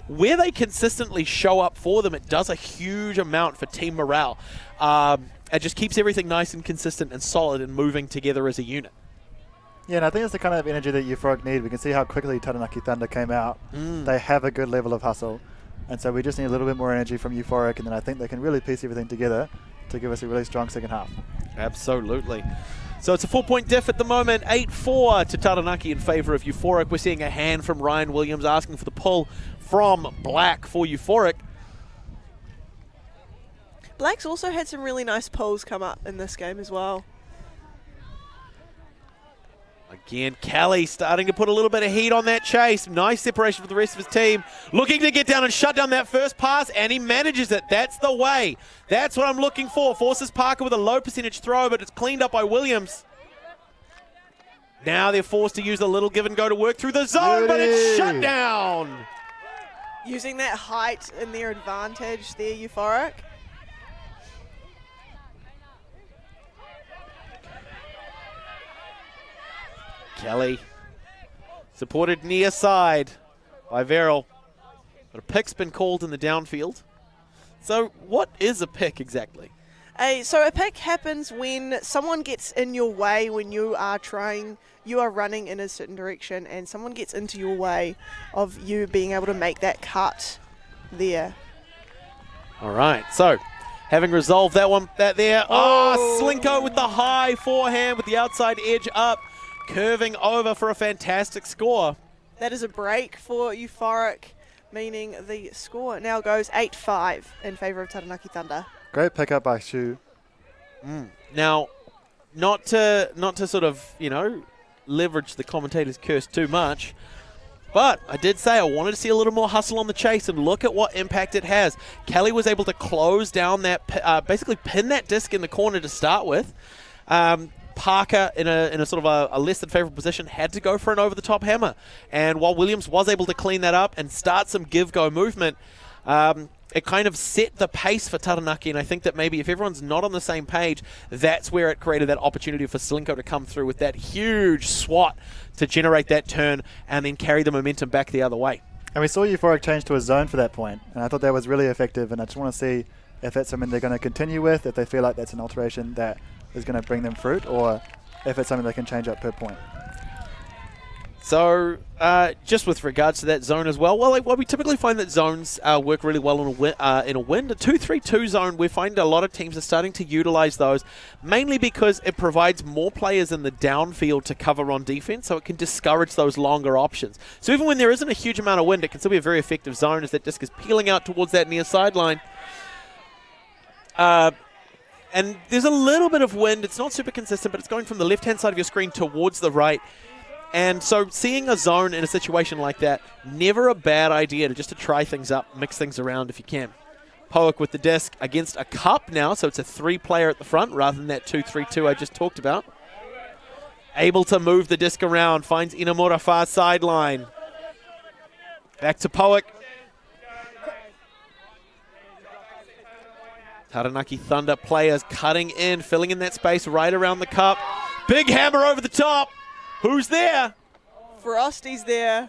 where they consistently show up for them, it does a huge amount for team morale. It just keeps everything nice and consistent and solid and moving together as a unit.
Yeah, and I think it's the kind of energy that Euphoric need. We can see how quickly Taranaki Thunder came out. They have a good level of hustle. And so we just need a little bit more energy from Euphoric, and then I think they can really piece everything together to give us a really strong second half.
Absolutely. So it's a 4-point diff at the moment, 8-4 to Taranaki in favour of Euphoric. We're seeing a hand from Ryan Williams asking for the pull from Black for Euphoric.
Black's also had some really nice pulls come up in this game as well.
Again, Kelly starting to put a little bit of heat on that chase. Nice separation for the rest of his team. Looking to get down and shut down that first pass, and he manages it. That's the way. That's what I'm looking for. Forces Parker with a low percentage throw, but it's cleaned up by Williams. Now they're forced to use a little give and go to work through the zone, but it's shut down.
Using that height in their advantage there, Euphoric.
Kelly supported near side by Verrill, but a pick's been called in the downfield. So what is a pick exactly?
So a pick happens when someone gets in your way when you are running in a certain direction, and someone gets into your way of you being able to make that cut there.
All right, so having resolved that there. Oh, Slinko with the high forehand with the outside edge up. Curving over for a fantastic score.
That is a break for Euphoric, meaning the score now goes 8-5 in favour of Taranaki Thunder.
Great pickup by Shu.
Now, not to sort of, leverage the commentator's curse too much, but I did say I wanted to see a little more hustle on the chase, and look at what impact it has. Kelly was able to close down that, basically pin that disc in the corner to start with. Parker, in a sort of a less than favourable position, had to go for an over-the-top hammer. And while Williams was able to clean that up and start some give-go movement, it kind of set the pace for Taranaki. And I think that maybe if everyone's not on the same page, that's where it created that opportunity for Slinko to come through with that huge swat to generate that turn and then carry the momentum back the other way.
And we saw Euphoric change to a zone for that point, and I thought that was really effective. And I just want to see if that's something they're going to continue with, if they feel like that's an alteration that is going to bring them fruit, or if it's something they can change up per point.
So, just with regards to that zone as well, well, we typically find that zones work really well in a wind. A 2-3-2 zone, we find a lot of teams are starting to utilize those, mainly because it provides more players in the downfield to cover on defense, so it can discourage those longer options. So even when there isn't a huge amount of wind, it can still be a very effective zone as that disc is peeling out towards that near sideline. And there's a little bit of wind. It's not super consistent, but it's going from the left-hand side of your screen towards the right. And so seeing a zone in a situation like that, never a bad idea to try things up, mix things around if you can. Poick with the disc against a cup now, so it's a 3-player at the front rather than that 2-3-2 I just talked about. Able to move the disc around, finds Inamura far sideline. Back to Poick. Taranaki Thunder players cutting in, filling in that space right around the cup. Big hammer over the top. Who's there?
Frosty's there.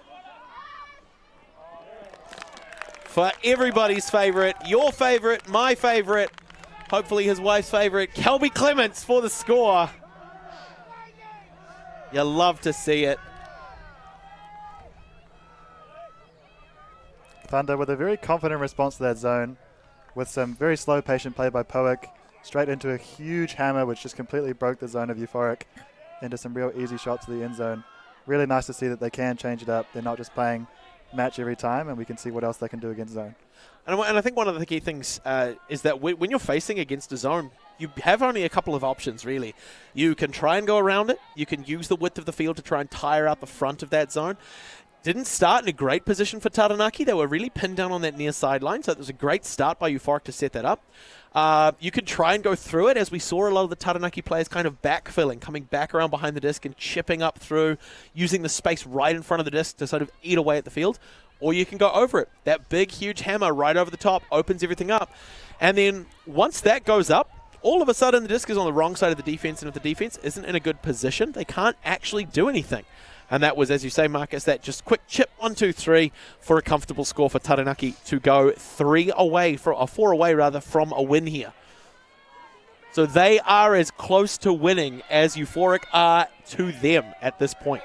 for everybody's favourite, your favourite, my favourite, hopefully his wife's favourite, Kelby Clements for the score. You love to see it.
Thunder with a very confident response to that zone, with some very slow, patient play by Poick, straight into a huge hammer, which just completely broke the zone of Euphoric into some real easy shots to the end zone. Really nice to see that they can change it up. They're not just playing match every time, and we can see what else they can do against zone.
And I think one of the key things is that when you're facing against a zone, you have only a couple of options, really. You can try and go around it. You can use the width of the field to try and tire out the front of that zone. Didn't start in a great position for Taranaki. They were really pinned down on that near sideline, so it was a great start by Euphoric to set that up. You could try and go through it, as we saw a lot of the Taranaki players kind of backfilling, coming back around behind the disc and chipping up through, using the space right in front of the disc to sort of eat away at the field. Or you can go over it. That big, huge hammer right over the top opens everything up. And then once that goes up, all of a sudden the disc is on the wrong side of the defense, and if the defense isn't in a good position, they can't actually do anything. And that was, as you say, Marcus, that just quick chip, 1, 2, 3, for a comfortable score for Taranaki to go 4 away from a win here. So they are as close to winning as Euphoric are to them at this point.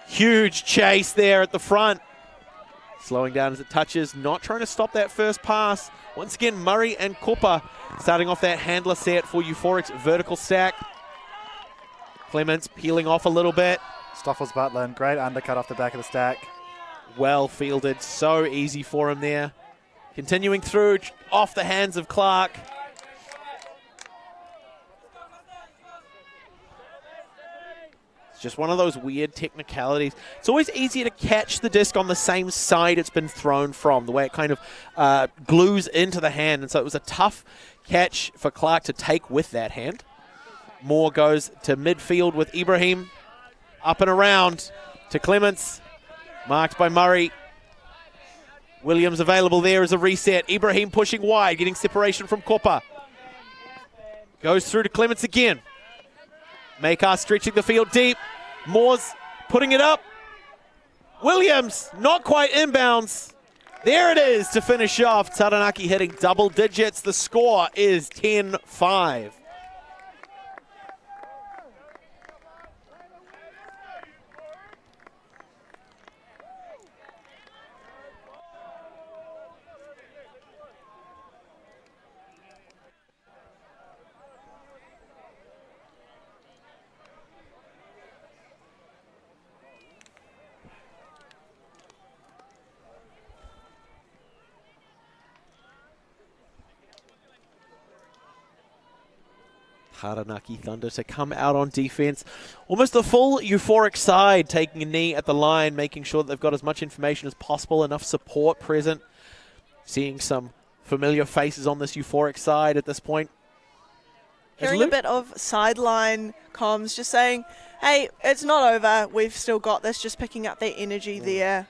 Huge chase there at the front. Slowing down as it touches, not trying to stop that first pass. Once again, Murray and Kopa starting off that handler set for Euphoric's vertical stack. Clements peeling off a little bit.
Stoffels Butland, great undercut off the back of the stack.
Well fielded, so easy for him there. Continuing through, off the hands of Clark. It's just one of those weird technicalities. It's always easier to catch the disc on the same side it's been thrown from, the way it kind of glues into the hand. And so it was a tough catch for Clark to take with that hand. Moore goes to midfield with Ibrahim. Up and around to Clements. Marked by Murray. Williams available there as a reset. Ibrahim pushing wide, getting separation from Kopa. Goes through to Clements again. Mickael stretching the field deep. Moore's putting it up. Williams not quite inbounds. There it is to finish off. Taranaki hitting double digits. The score is 10-5. Taranaki Thunder to come out on defense. Almost the full Euphoric side taking a knee at the line, making sure that they've got as much information as possible, enough support present. Seeing some familiar faces on this Euphoric side at this point.
Hearing a bit of sideline comms just saying, hey, it's not over. We've still got this, just picking up their energy there.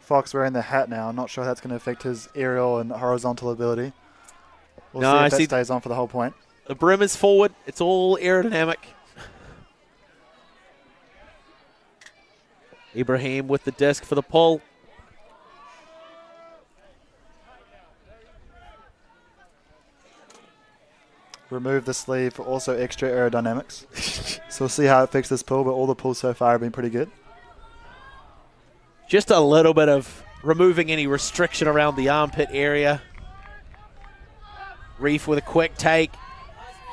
Fox wearing the hat now. I'm not sure how that's going to affect his aerial and horizontal ability. We'll
No,
see if that stays on for the whole point.
The brim is forward. It's all aerodynamic. Ibrahim with the disc for the pull.
Remove the sleeve for also extra aerodynamics. So we'll see how it affects this pull, but all the pulls so far have been pretty good.
Just a little bit of removing any restriction around the armpit area. Reef with a quick take.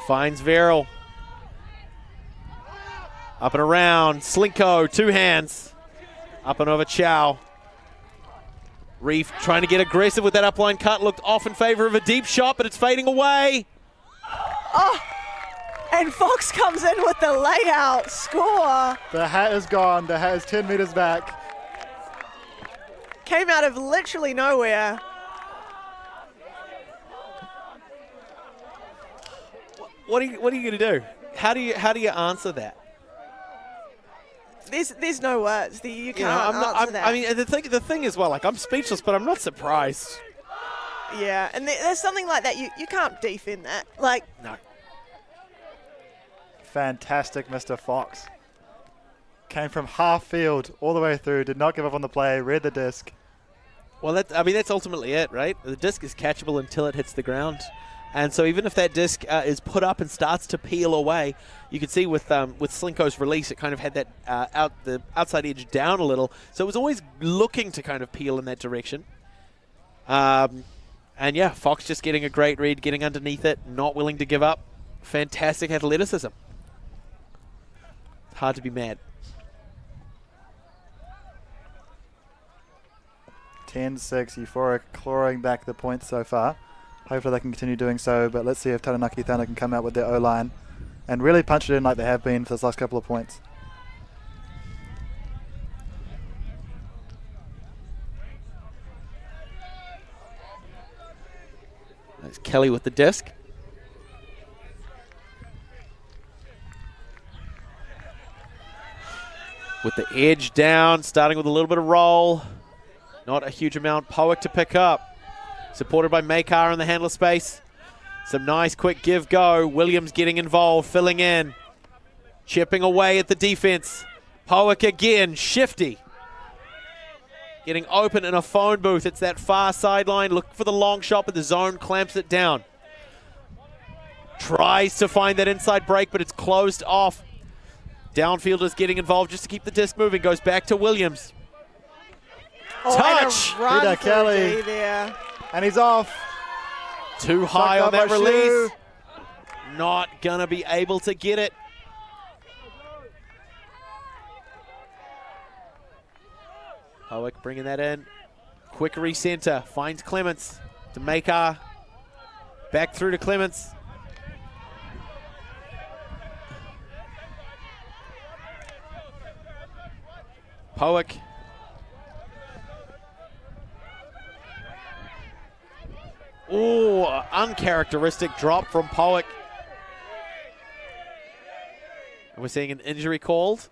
Finds Verrill. Up and around. Slinko, 2 hands. Up and over Chow. Reef trying to get aggressive with that upline cut. Looked off in favor of a deep shot, but it's fading away.
Oh, and Fox comes in with the layout score.
The hat is gone. The hat is 10 meters back.
Came out of literally nowhere.
What are you going to do? How do you answer that?
There's no words. You can't
I'm not,
answer that.
I mean, the thing is, well, like, I'm speechless, but I'm not surprised.
Yeah, and there's something like that. You can't defend that. Like,
No.
Fantastic, Mr. Fox. Came from half field all the way through, did not give up on the play, read the disc.
Well, that's ultimately it, right? The disc is catchable until it hits the ground. And so even if that disc is put up and starts to peel away, you can see with Slinko's release, it kind of had that the outside edge down a little. So it was always looking to kind of peel in that direction. And yeah, Fox just getting a great read, getting underneath it, not willing to give up. Fantastic athleticism. It's hard to be mad.
10-6, Euphoric clawing back the points so far. Hopefully they can continue doing so, but let's see if Taranaki Thunder can come out with their O-line and really punch it in like they have been for this last couple of points.
That's Kelly with the disc. With the edge down, starting with a little bit of roll. Not a huge amount. Powick to pick up. Supported by Mickael in the handler space. Some nice quick give-go. Williams getting involved, filling in. Chipping away at the defense. Powick again, shifty. Getting open in a phone booth. It's that far sideline. Look for the long shot, but the zone clamps it down. Tries to find that inside break, but it's closed off. Downfielders getting involved just to keep the disc moving. Goes back to Williams. Touch!
And a run
Peter
for
Kelly.
D there.
And he's off.
Too high on that
by
release.
Shoe.
Not going to be able to get it. Powick bringing that in. Quick recenter. Finds Clements to Maehr. Back through to Clements. Powick. Oh, uncharacteristic drop from Powick. And we're seeing an injury called.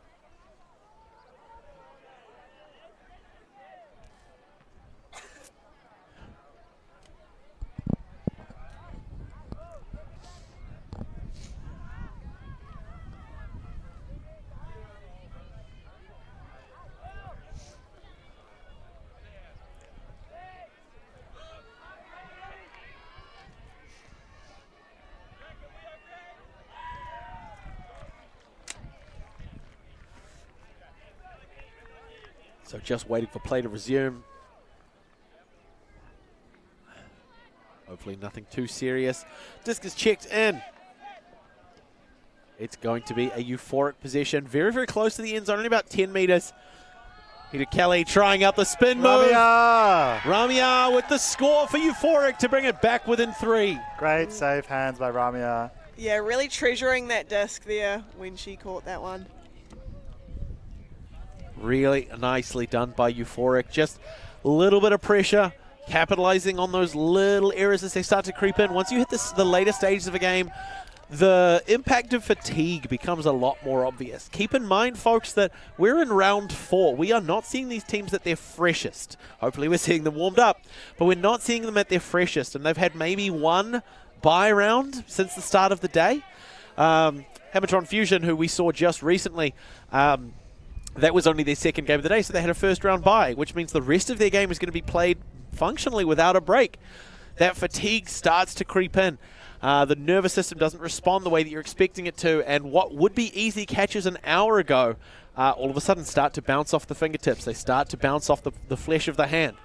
So just waiting for play to resume. Hopefully nothing too serious. Disc is checked in. It's going to be a Euphoric possession. Very, very close to the end zone, only about 10 meters. Peter Kelly trying out the spin move. Ramia with the score for Euphoric to bring it back within 3.
Great safe hands by Ramia.
Yeah, really treasuring that disc there when she caught that one.
Really nicely done by Euphoric. Just a little bit of pressure, capitalizing on those little errors as they start to creep in. Once you hit the later stages of a game, the impact of fatigue becomes a lot more obvious. Keep in mind, folks, that we're in round 4. We are not seeing these teams at their freshest. Hopefully we're seeing them warmed up, but we're not seeing them at their freshest. And they've had maybe one bye round since the start of the day. Hamilton Fusion, who we saw just recently, that was only their second game of the day, so they had a first-round bye, which means the rest of their game is going to be played functionally without a break. That fatigue starts to creep in. The nervous system doesn't respond the way that you're expecting it to, and what would be easy catches an hour ago all of a sudden start to bounce off the fingertips. They start to bounce off the flesh of the hand.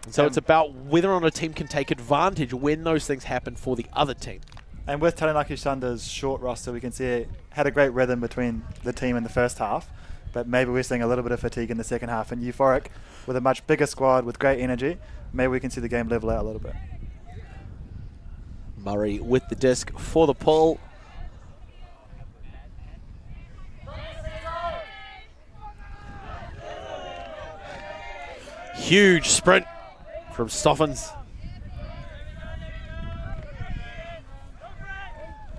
And so it's about whether or not a team can take advantage when those things happen for the other team.
And with Taranaki Thunder's short roster, we can see it had a great rhythm between the team in the first half, but maybe we're seeing a little bit of fatigue in the second half. And Euphoric, with a much bigger squad, with great energy, maybe we can see the game level out a little bit.
Murray with the disc for the pull. Huge sprint from Stoffens.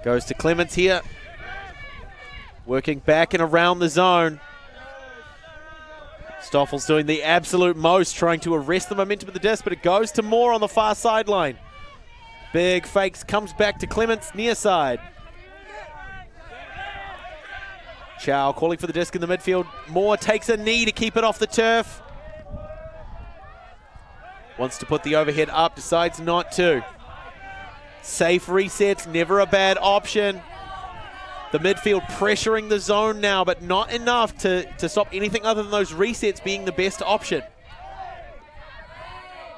Goes to Clements here. Working back and around the zone. Stoffel's doing the absolute most, trying to arrest the momentum of the disc, but it goes to Moore on the far sideline. Big fakes, comes back to Clements, near side. Chow calling for the disc in the midfield. Moore takes a knee to keep it off the turf. Wants to put the overhead up, decides not to. Safe resets, never a bad option. The midfield pressuring the zone now, but not enough to stop anything other than those resets being the best option.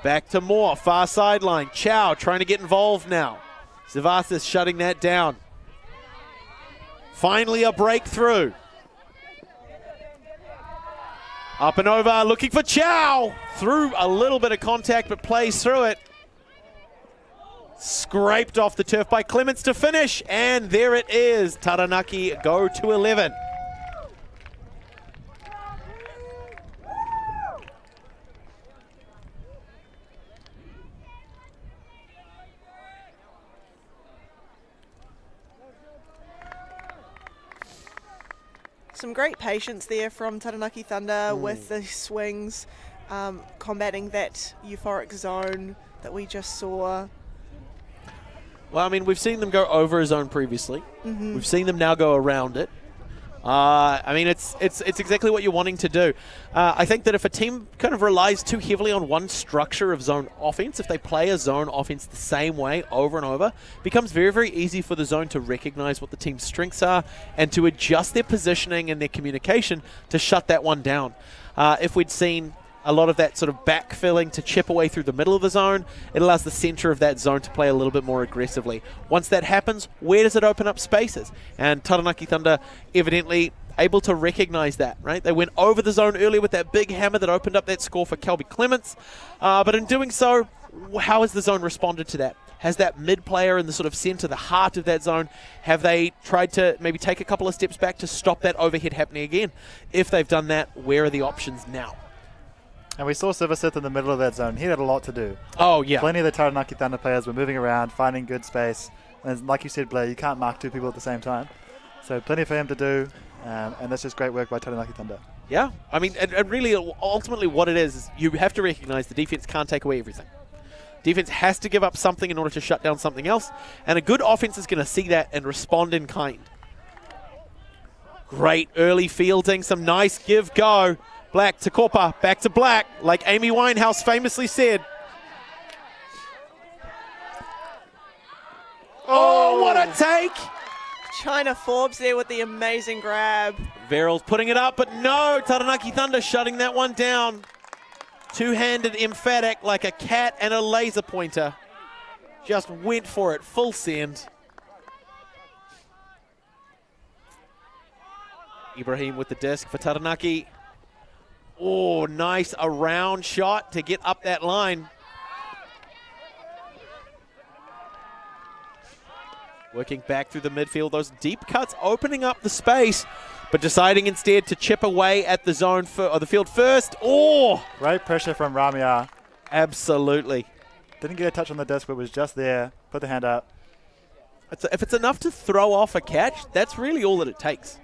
Back to Moore, far sideline. Chow trying to get involved now. Zavastis shutting that down. Finally a breakthrough. Up and over, looking for Chow. Through a little bit of contact, but plays through it. Scraped off the turf by Clements to finish, and there it is. Taranaki go to 11.
Some great patience there from Taranaki Thunder with the swings, combating that euphoric zone that we just saw.
Well, I mean, we've seen them go over a zone previously. We've seen them now go around it. I mean, it's exactly what you're wanting to do. I think that if a team kind of relies too heavily on one structure of zone offense, if they play a zone offense the same way over and over, it becomes very, very easy for the zone to recognize what the team's strengths are and to adjust their positioning and their communication to shut that one down. If we'd seen a lot of that sort of backfilling to chip away through the middle of the zone, it allows the center of that zone to play a little bit more aggressively. Once that happens, where does it open up spaces? And Taranaki Thunder evidently able to recognize that, right? They went over the zone earlier with that big hammer that opened up that score for Kelby Clements. But in doing so, how has the zone responded to that? Has that mid player in the sort of center, the heart of that zone, have they tried to maybe take a couple of steps back to stop that overhead happening again? If they've done that, where are the options now?
And we saw Sivasit in the middle of that zone. He had a lot to do.
Oh, yeah.
Plenty of the Taranaki Thunder players were moving around, finding good space. And like you said, Blair, you can't mark two people at the same time. So plenty for him to do, and that's just great work by Taranaki Thunder.
Yeah, I mean, and really, ultimately what it is you have to recognize the defense can't take away everything. Defense has to give up something in order to shut down something else, and a good offense is going to see that and respond in kind. Great early fielding, some nice give-go. Black to Korpa, back to Black, like Amy Winehouse famously said. Oh, what a take!
China Forbes there with the amazing grab.
Verril's putting it up, but no, Taranaki Thunder shutting that one down. Two-handed emphatic like a cat and a laser pointer. Just went for it, full send. Ibrahim with the disc for Taranaki. Oh, nice around shot to get up that line. Working back through the midfield, those deep cuts opening up the space, but deciding instead to chip away at the zone or the field first. Oh!
Great pressure from Ramia.
Absolutely.
Didn't get a touch on the disc, but was just there. Put the hand up.
If it's enough to throw off a catch, that's really all that it takes.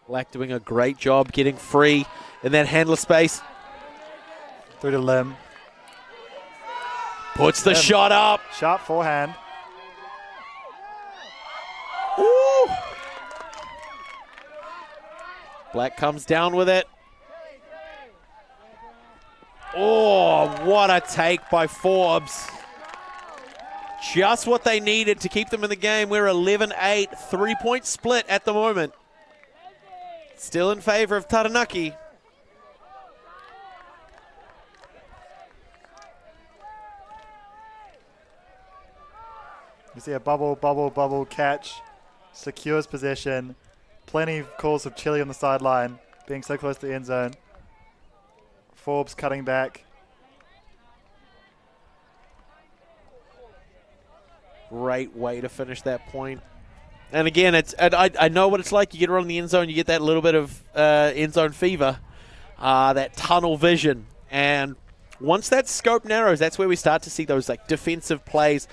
Black doing a great job getting free in that handler space.
Through to Lim.
Puts the shot up.
Sharp forehand.
Ooh. Black comes down with it. Oh, what a take by Forbes. Just what they needed to keep them in the game. We're 11-8, 3-point split at the moment. Still in favor of Taranaki.
You see a bubble catch. Secures possession. Plenty of calls of Chile on the sideline, being so close to the end zone. Forbes cutting back.
Great way to finish that point. And again, I know what it's like. You get around the end zone, you get that little bit of end zone fever, that tunnel vision. And once that scope narrows, that's where we start to see those like defensive plays.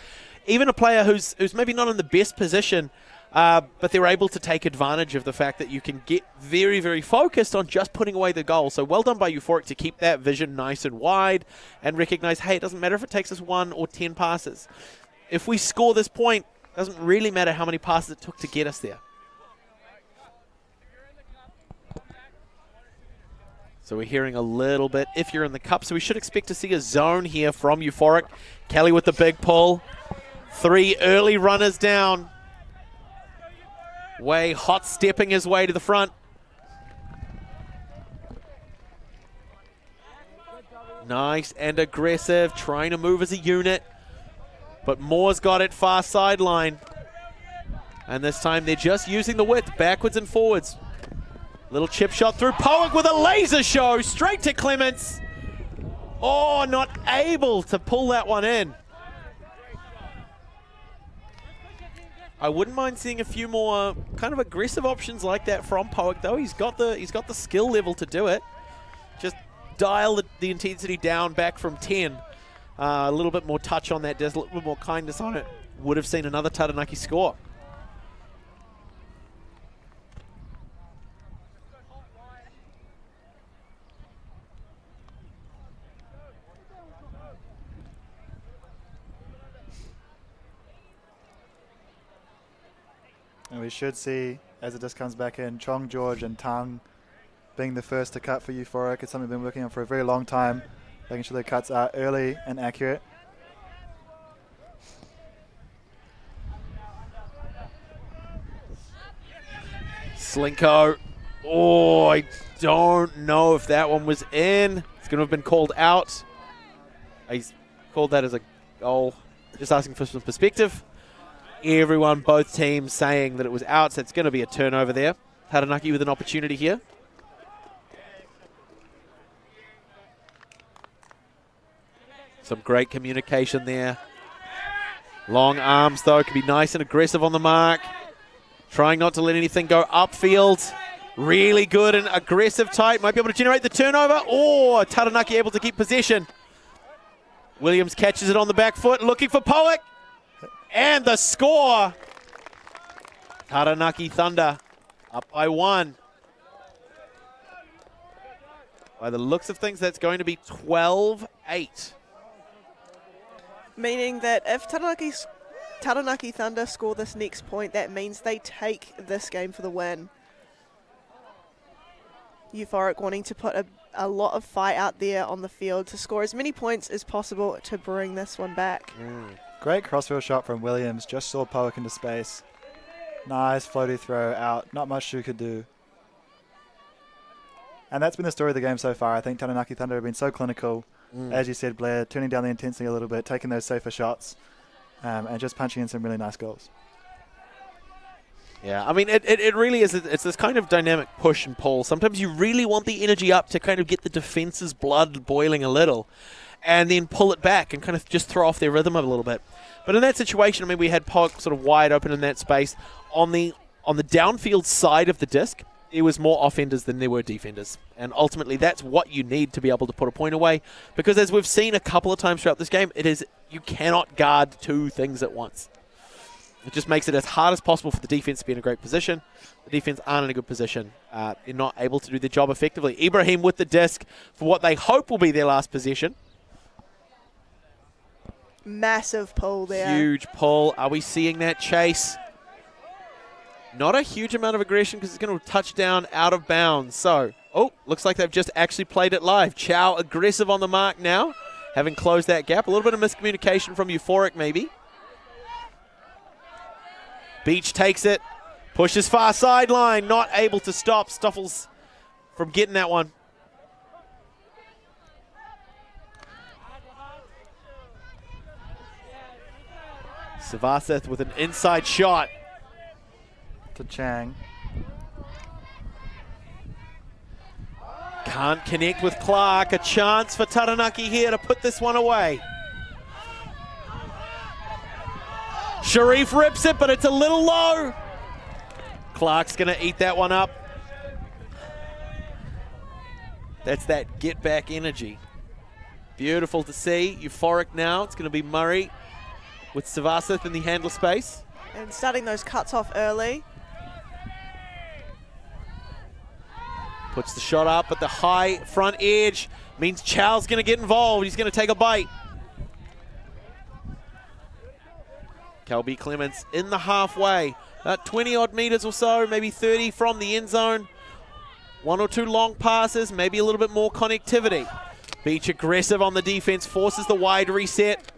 Even a player who's maybe not in the best position, but they're able to take advantage of the fact that you can get very, very focused on just putting away the goal. So well done by Euphoric to keep that vision nice and wide and recognize, hey, it doesn't matter if it takes us 1 or 10 passes. If we score this point, it doesn't really matter how many passes it took to get us there. So we're hearing a little bit, if you're in the cup. So we should expect to see a zone here from Euphoric. Kelly with the big pull. 3 early runners down. Way hot stepping his way to the front. Nice and aggressive, trying to move as a unit. But Moore's got it far sideline. And this time they're just using the width, backwards and forwards. Little chip shot through. Powick with a laser show, straight to Clements. Oh, not able to pull that one in. I wouldn't mind seeing a few more kind of aggressive options like that from Powick, though. He's got the skill level to do it. Just dial the intensity down back from 10. A little bit more touch on that, just a little bit more kindness on it. Would have seen another Taranaki score.
And we should see, as it just comes back in, Chong, George and Tsang being the first to cut for Euphoric. It's something we've been working on for a very long time, making sure the cuts are early and accurate.
Slinko. Oh, I don't know if that one was in. It's going to have been called out. He's called that as a goal. Just asking for some perspective. Everyone, both teams saying that it was out, so it's going to be a turnover there. Taranaki with an opportunity here. Some great communication there. Long arms, though, can be nice and aggressive on the mark. Trying not to let anything go upfield. Really good and aggressive tight. Might be able to generate the turnover. Oh, Taranaki able to keep possession. Williams catches it on the back foot, looking for Powick. And the score. Taranaki Thunder up by 1. By the looks of things, that's going to be 12-8.
Meaning that if Taranaki Thunder score this next point, that means they take this game for the win. Euphoric wanting to put a lot of fight out there on the field to score as many points as possible to bring this one back.
Great crossfield shot from Williams. Just saw Powick into space. Nice floaty throw out. Not much you could do. And that's been the story of the game so far. I think Taranaki Thunder have been so clinical. As you said, Blair, turning down the intensity a little bit, taking those safer shots, and just punching in some really nice goals.
Yeah, I mean, it really is. It's this kind of dynamic push and pull. Sometimes you really want the energy up to kind of get the defense's blood boiling a little, and then pull it back and kind of just throw off their rhythm a little bit. But in that situation, I mean, we had Powick sort of wide open in that space. On the downfield side of the disc, there was more offenders than there were defenders. And ultimately, that's what you need to be able to put a point away. Because as we've seen a couple of times throughout this game, you cannot guard 2 things at once. It just makes it as hard as possible for the defense to be in a great position. The defense aren't in a good position. They're not able to do their job effectively. Ibrahim with the disc for what they hope will be their last possession.
Massive pull there.
Huge pull. Are we seeing that chase? Not a huge amount of aggression because it's going to touch down out of bounds. So, looks like they've just actually played it live. Chow aggressive on the mark now, having closed that gap. A little bit of miscommunication from Euphoric maybe. Beach takes it, pushes far sideline, not able to stop Stoffels from getting that one. Savaseth with an inside shot.
To Chang.
Can't connect with Clark. A chance for Taranaki here to put this one away. Sharif rips it, but it's a little low. Clark's going to eat that one up. That's that get back energy. Beautiful to see. Euphoric now. It's going to be Murray with Savasith in the handle space.
And starting those cuts off early.
Puts the shot up at the high front edge. Means Chow's going to get involved. He's going to take a bite. Kelby Clements in the halfway. About 20 odd meters or so, maybe 30 from the end zone. 1 or 2 long passes, maybe a little bit more connectivity. Beach aggressive on the defense, forces the wide reset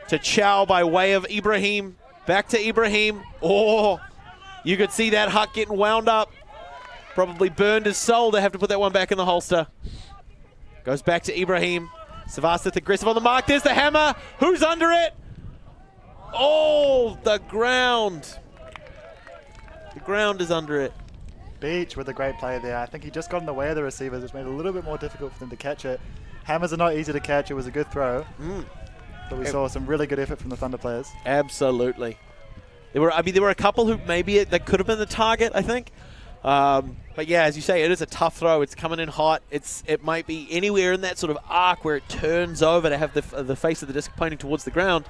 to Chow by way of Ibrahim. Back to Ibrahim. Oh, you could see that Huck getting wound up. Probably burned his soul to have to put that one back in the holster. Goes back to Ibrahim. Savasith aggressive on the mark. There's the hammer. Who's under it? Oh, the ground. The ground is under it.
Beach with a great play there. I think he just got in the way of the receivers, which made it a little bit more difficult for them to catch it. Hammers are not easy to catch. It was a good throw. But we saw some really good effort from the Thunder players.
Absolutely. There were a couple who maybe that could have been the target, I think. But yeah, as you say, it is a tough throw. It's coming in hot. It might be anywhere in that sort of arc where it turns over to have the face of the disc pointing towards the ground.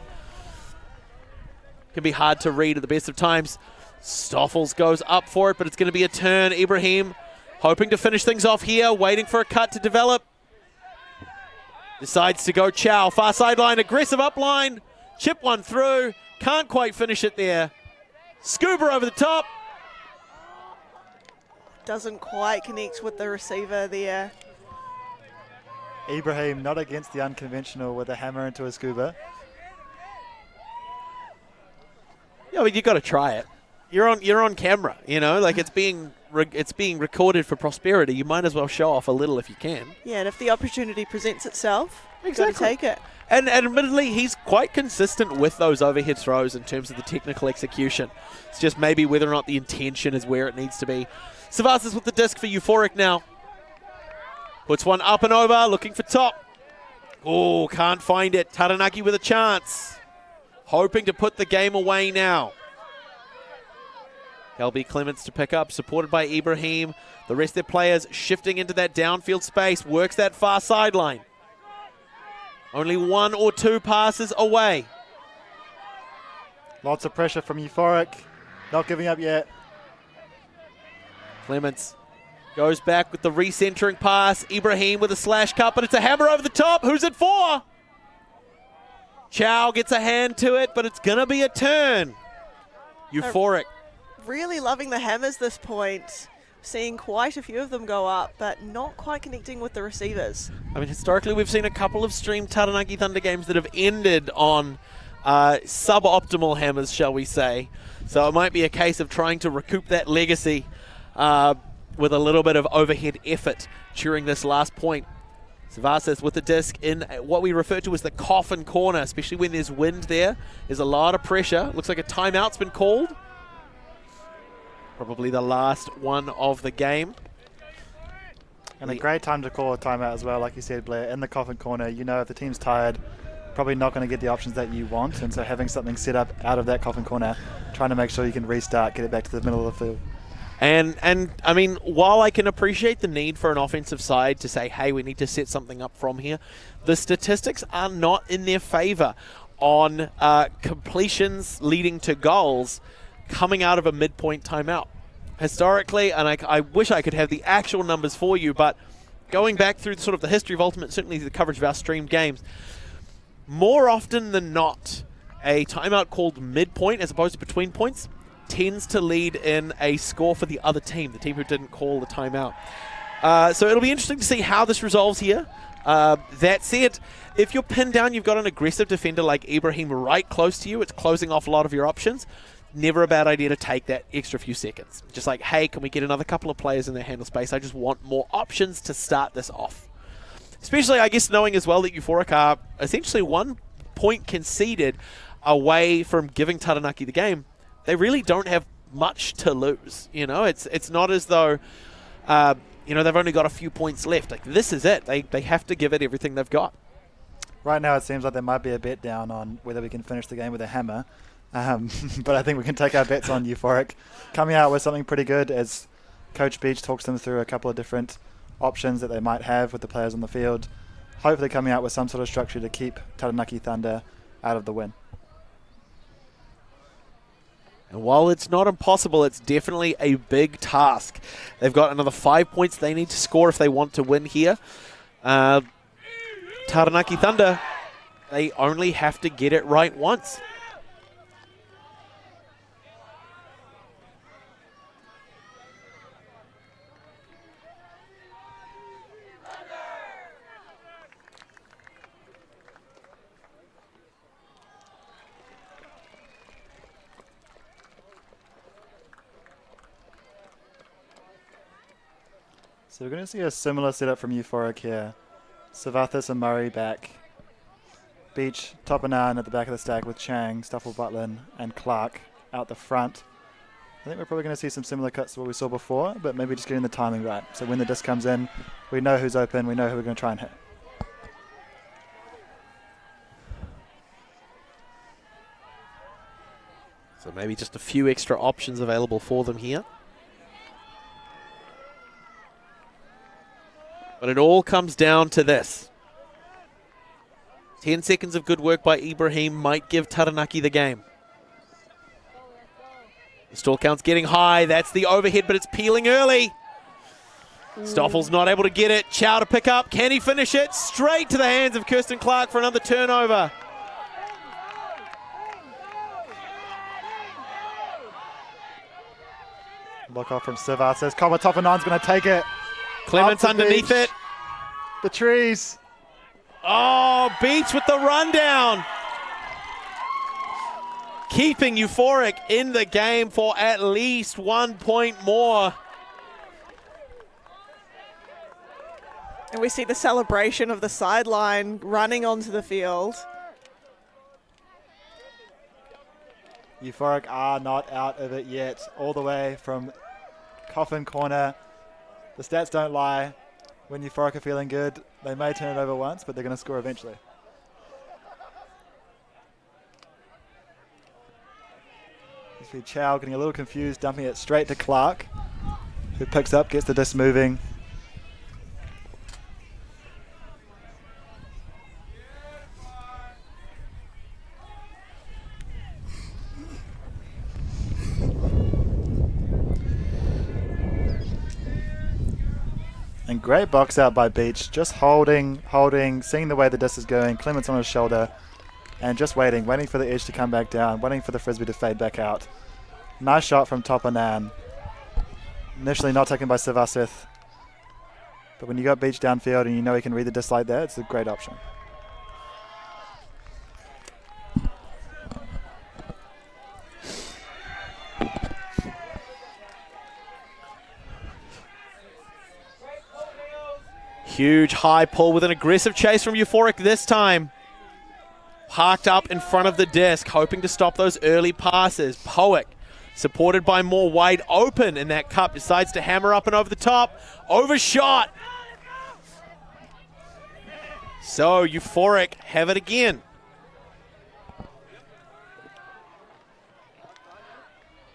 Can be hard to read at the best of times. Stoffels goes up for it, but it's going to be a turn. Ibrahim hoping to finish things off here, waiting for a cut to develop. Decides to go Chow. Far sideline, aggressive upline. Chip one through. Can't quite finish it there. Scuba over the top.
Doesn't quite connect with the receiver there.
Ibrahim not against the unconventional with a hammer into a scuba.
Yeah, you got to try it. You're on camera, like it's being recorded for prosperity. You might as well show off a little if you can.
Yeah, and if the opportunity presents itself,
exactly.
You've got to take it.
And admittedly, he's quite consistent with those overhead throws in terms of the technical execution. It's just maybe whether or not the intention is where it needs to be. Savassis with the disc for Euphoric now. Puts one up and over, looking for top. Oh, can't find it. Taranaki with a chance. Hoping to put the game away now. Kelby Clements to pick up, supported by Ibrahim. The rest of their players shifting into that downfield space. Works that far sideline. Only 1 or 2 passes away.
Lots of pressure from Euphoric. Not giving up yet.
Clements goes back with the recentering pass. Ibrahim with a slash cut, but it's a hammer over the top. Who's it for? Chow gets a hand to it, but it's going to be a turn. Euphoric.
Really loving the hammers this point. Seeing quite a few of them go up, but not quite connecting with the receivers.
I mean, historically, we've seen a couple of streamed Taranaki Thunder games that have ended on suboptimal hammers, shall we say. So it might be a case of trying to recoup that legacy with a little bit of overhead effort during this last point. Savassis with the disc in what we refer to as the coffin corner, especially when there's wind there. There's a lot of pressure. Looks like a timeout's been called. Probably the last one of the game.
And a great time to call a timeout as well, like you said, Blair. In the coffin corner, if the team's tired, probably not going to get the options that you want. And so having something set up out of that coffin corner, trying to make sure you can restart, get it back to the middle of the field.
And I mean, while I can appreciate the need for an offensive side to say, hey, we need to set something up from here, the statistics are not in their favor on completions leading to goals coming out of a midpoint timeout. Historically, and I wish I could have the actual numbers for you, but going back through sort of the history of Ultimate, certainly the coverage of our streamed games, more often than not, a timeout called midpoint as opposed to between points tends to lead in a score for the other team, the team who didn't call the timeout. So it'll be interesting to see how this resolves here. That said, if you're pinned down, you've got an aggressive defender like Ibrahim right close to you. It's closing off a lot of your options. Never a bad idea to take that extra few seconds. Just like, hey, can we get another couple of players in their handle space? I just want more options to start this off. Especially, I guess, knowing as well that Euphoric are essentially 1 point conceded away from giving Taranaki the game. They really don't have much to lose. It's not as though, they've only got a few points left. Like, this is it. They have to give it everything they've got.
Right now, it seems like there might be a bet down on whether we can finish the game with a hammer. But I think we can take our bets on Euphoric coming out with something pretty good as Coach Beach talks them through a couple of different options that they might have with the players on the field. Hopefully coming out with some sort of structure to keep Taranaki Thunder out of the win.
And while it's not impossible, it's definitely a big task. They've got another 5 points they need to score if they want to win here. Taranaki Thunder, they only have to get it right once.
So we're going to see a similar setup from Euphoric here. Savathis and Murray back. Beach, Topanan at the back of the stack with Chang, Stuffle Butlin, and Clark out the front. I think we're probably going to see some similar cuts to what we saw before, but maybe just getting the timing right. So when the disc comes in, we know who's open, we know who we're going to try and hit.
So maybe just a few extra options available for them here. But it all comes down to this. 10 seconds of good work by Ibrahim might give Taranaki the game. The stall count's getting high. That's the overhead, but it's peeling early. Stoffel's not able to get it. Chow to pick up. Can he finish it? Straight to the hands of Kirsten Clark for another turnover.
Block off from Siva. Says Cover Topanan's going to take it.
Clements underneath
beach.
it.
The trees.
Oh, Beach with the rundown. Keeping Euphoric in the game for at least 1 point more.
And we see the celebration of the sideline running onto the field.
Euphoric are not out of it yet. All the way from Coffin Corner. The stats don't lie. When Euphoric are feeling good, they may turn it over once, but they're going to score eventually. You see Chow getting a little confused, dumping it straight to Clark, who picks up, gets the disc moving. And great box out by Beach, just holding, seeing the way the disc is going, Clements on his shoulder, and just waiting for the edge to come back down, waiting for the Frisbee to fade back out. Nice shot from Topanan. Initially not taken by Sivasith, but when you got Beach downfield and you know he can read the disc like that, it's a great option.
Huge high pull with an aggressive chase from Euphoric this time. Parked up in front of the disc, hoping to stop those early passes. Poick, supported by more wide open in that cup, decides to hammer up and over the top. Overshot. So Euphoric have it again.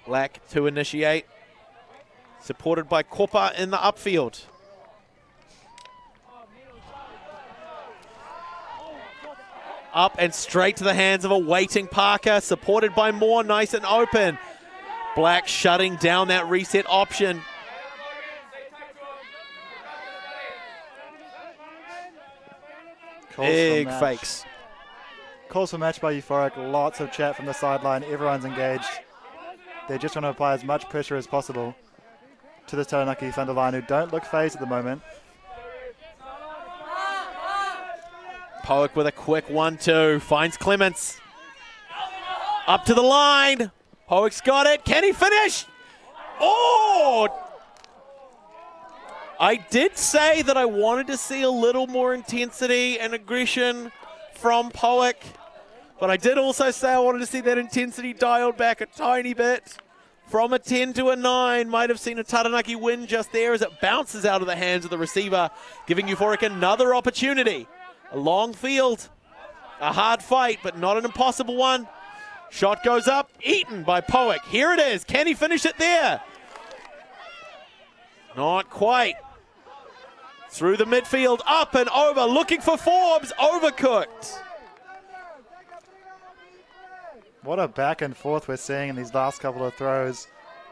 Black to initiate. Supported by Kopa in the upfield. Up and straight to the hands of a waiting Parker, supported by Moore, nice and open. Black shutting down that reset option. Big fakes.
Calls for match by Euphoric, lots of chat from the sideline, everyone's engaged. They're just trying to apply as much pressure as possible to the Taranaki Thunder line, who don't look phased at the moment.
Poick with a quick 1-2, finds Clements. Up to the line. Poick's got it. Can he finish? Oh! I did say that I wanted to see a little more intensity and aggression from Poick, but I did also say I wanted to see that intensity dialed back a tiny bit. From a 10 to a 9, might have seen a Taranaki win just there as it bounces out of the hands of the receiver, giving Euphoric another opportunity. A long field, a hard fight, but not an impossible one. Shot goes up, eaten by Powick. Here it is. Can he finish it there? Not quite. Through the midfield, up and over, looking for Forbes, overcooked.
What a back and forth we're seeing in these last couple of throws.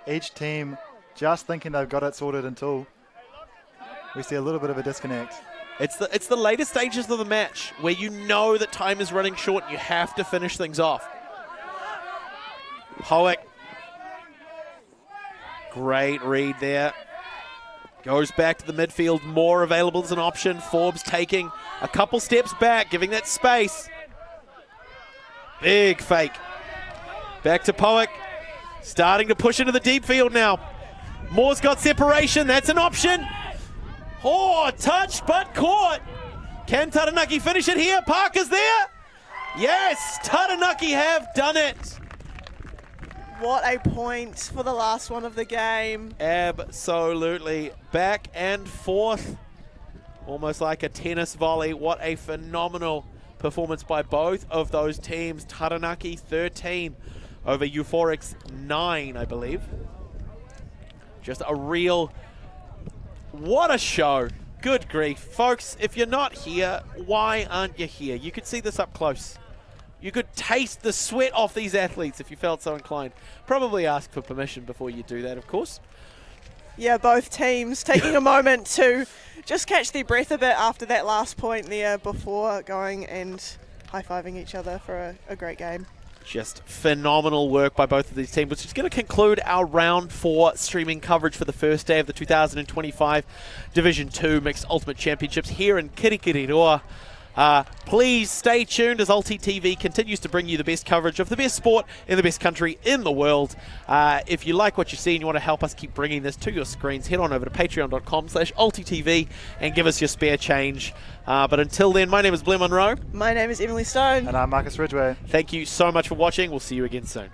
Each team just thinking they've got it sorted until we see a little bit of a disconnect.
It's the later stages of the match where you know that time is running short and you have to finish things off. Powick. Great read there. Goes back to the midfield, more available as an option. Forbes taking a couple steps back, giving that space. Big fake. Back to Powick. Starting to push into the deep field now. Moore's got separation, that's an option. Oh, touched but caught. Can Taranaki finish it here? Parker's there. Yes, Taranaki have done it.
What a point for the last one of the game.
Absolutely. Back and forth. Almost like a tennis volley. What a phenomenal performance by both of those teams. Taranaki 13 over Euphoric's 9, I believe. Just a real... What a show. Good grief. Folks, if you're not here, why aren't you here? You could see this up close. You could taste the sweat off these athletes if you felt so inclined. Probably ask for permission before you do that, of course.
Yeah, both teams taking a moment to just catch their breath a bit after that last point there before going and high-fiving each other for a great game.
Just phenomenal work by both of these teams, which is going to conclude our round 4 streaming coverage for the first day of the 2025 Division 2 Mixed Ultimate Championships here in Kirikiriroa. Please stay tuned as ULTI.TV continues to bring you the best coverage of the best sport in the best country in the world. If you like what you see and you want to help us keep bringing this to your screens, head on over to patreon.com/ULTI.TV and give us your spare change. But until then, my name is Blair Monroe.
My name is Emily Stone.
And I'm Marcus Ridgway.
Thank you so much for watching. We'll see you again soon.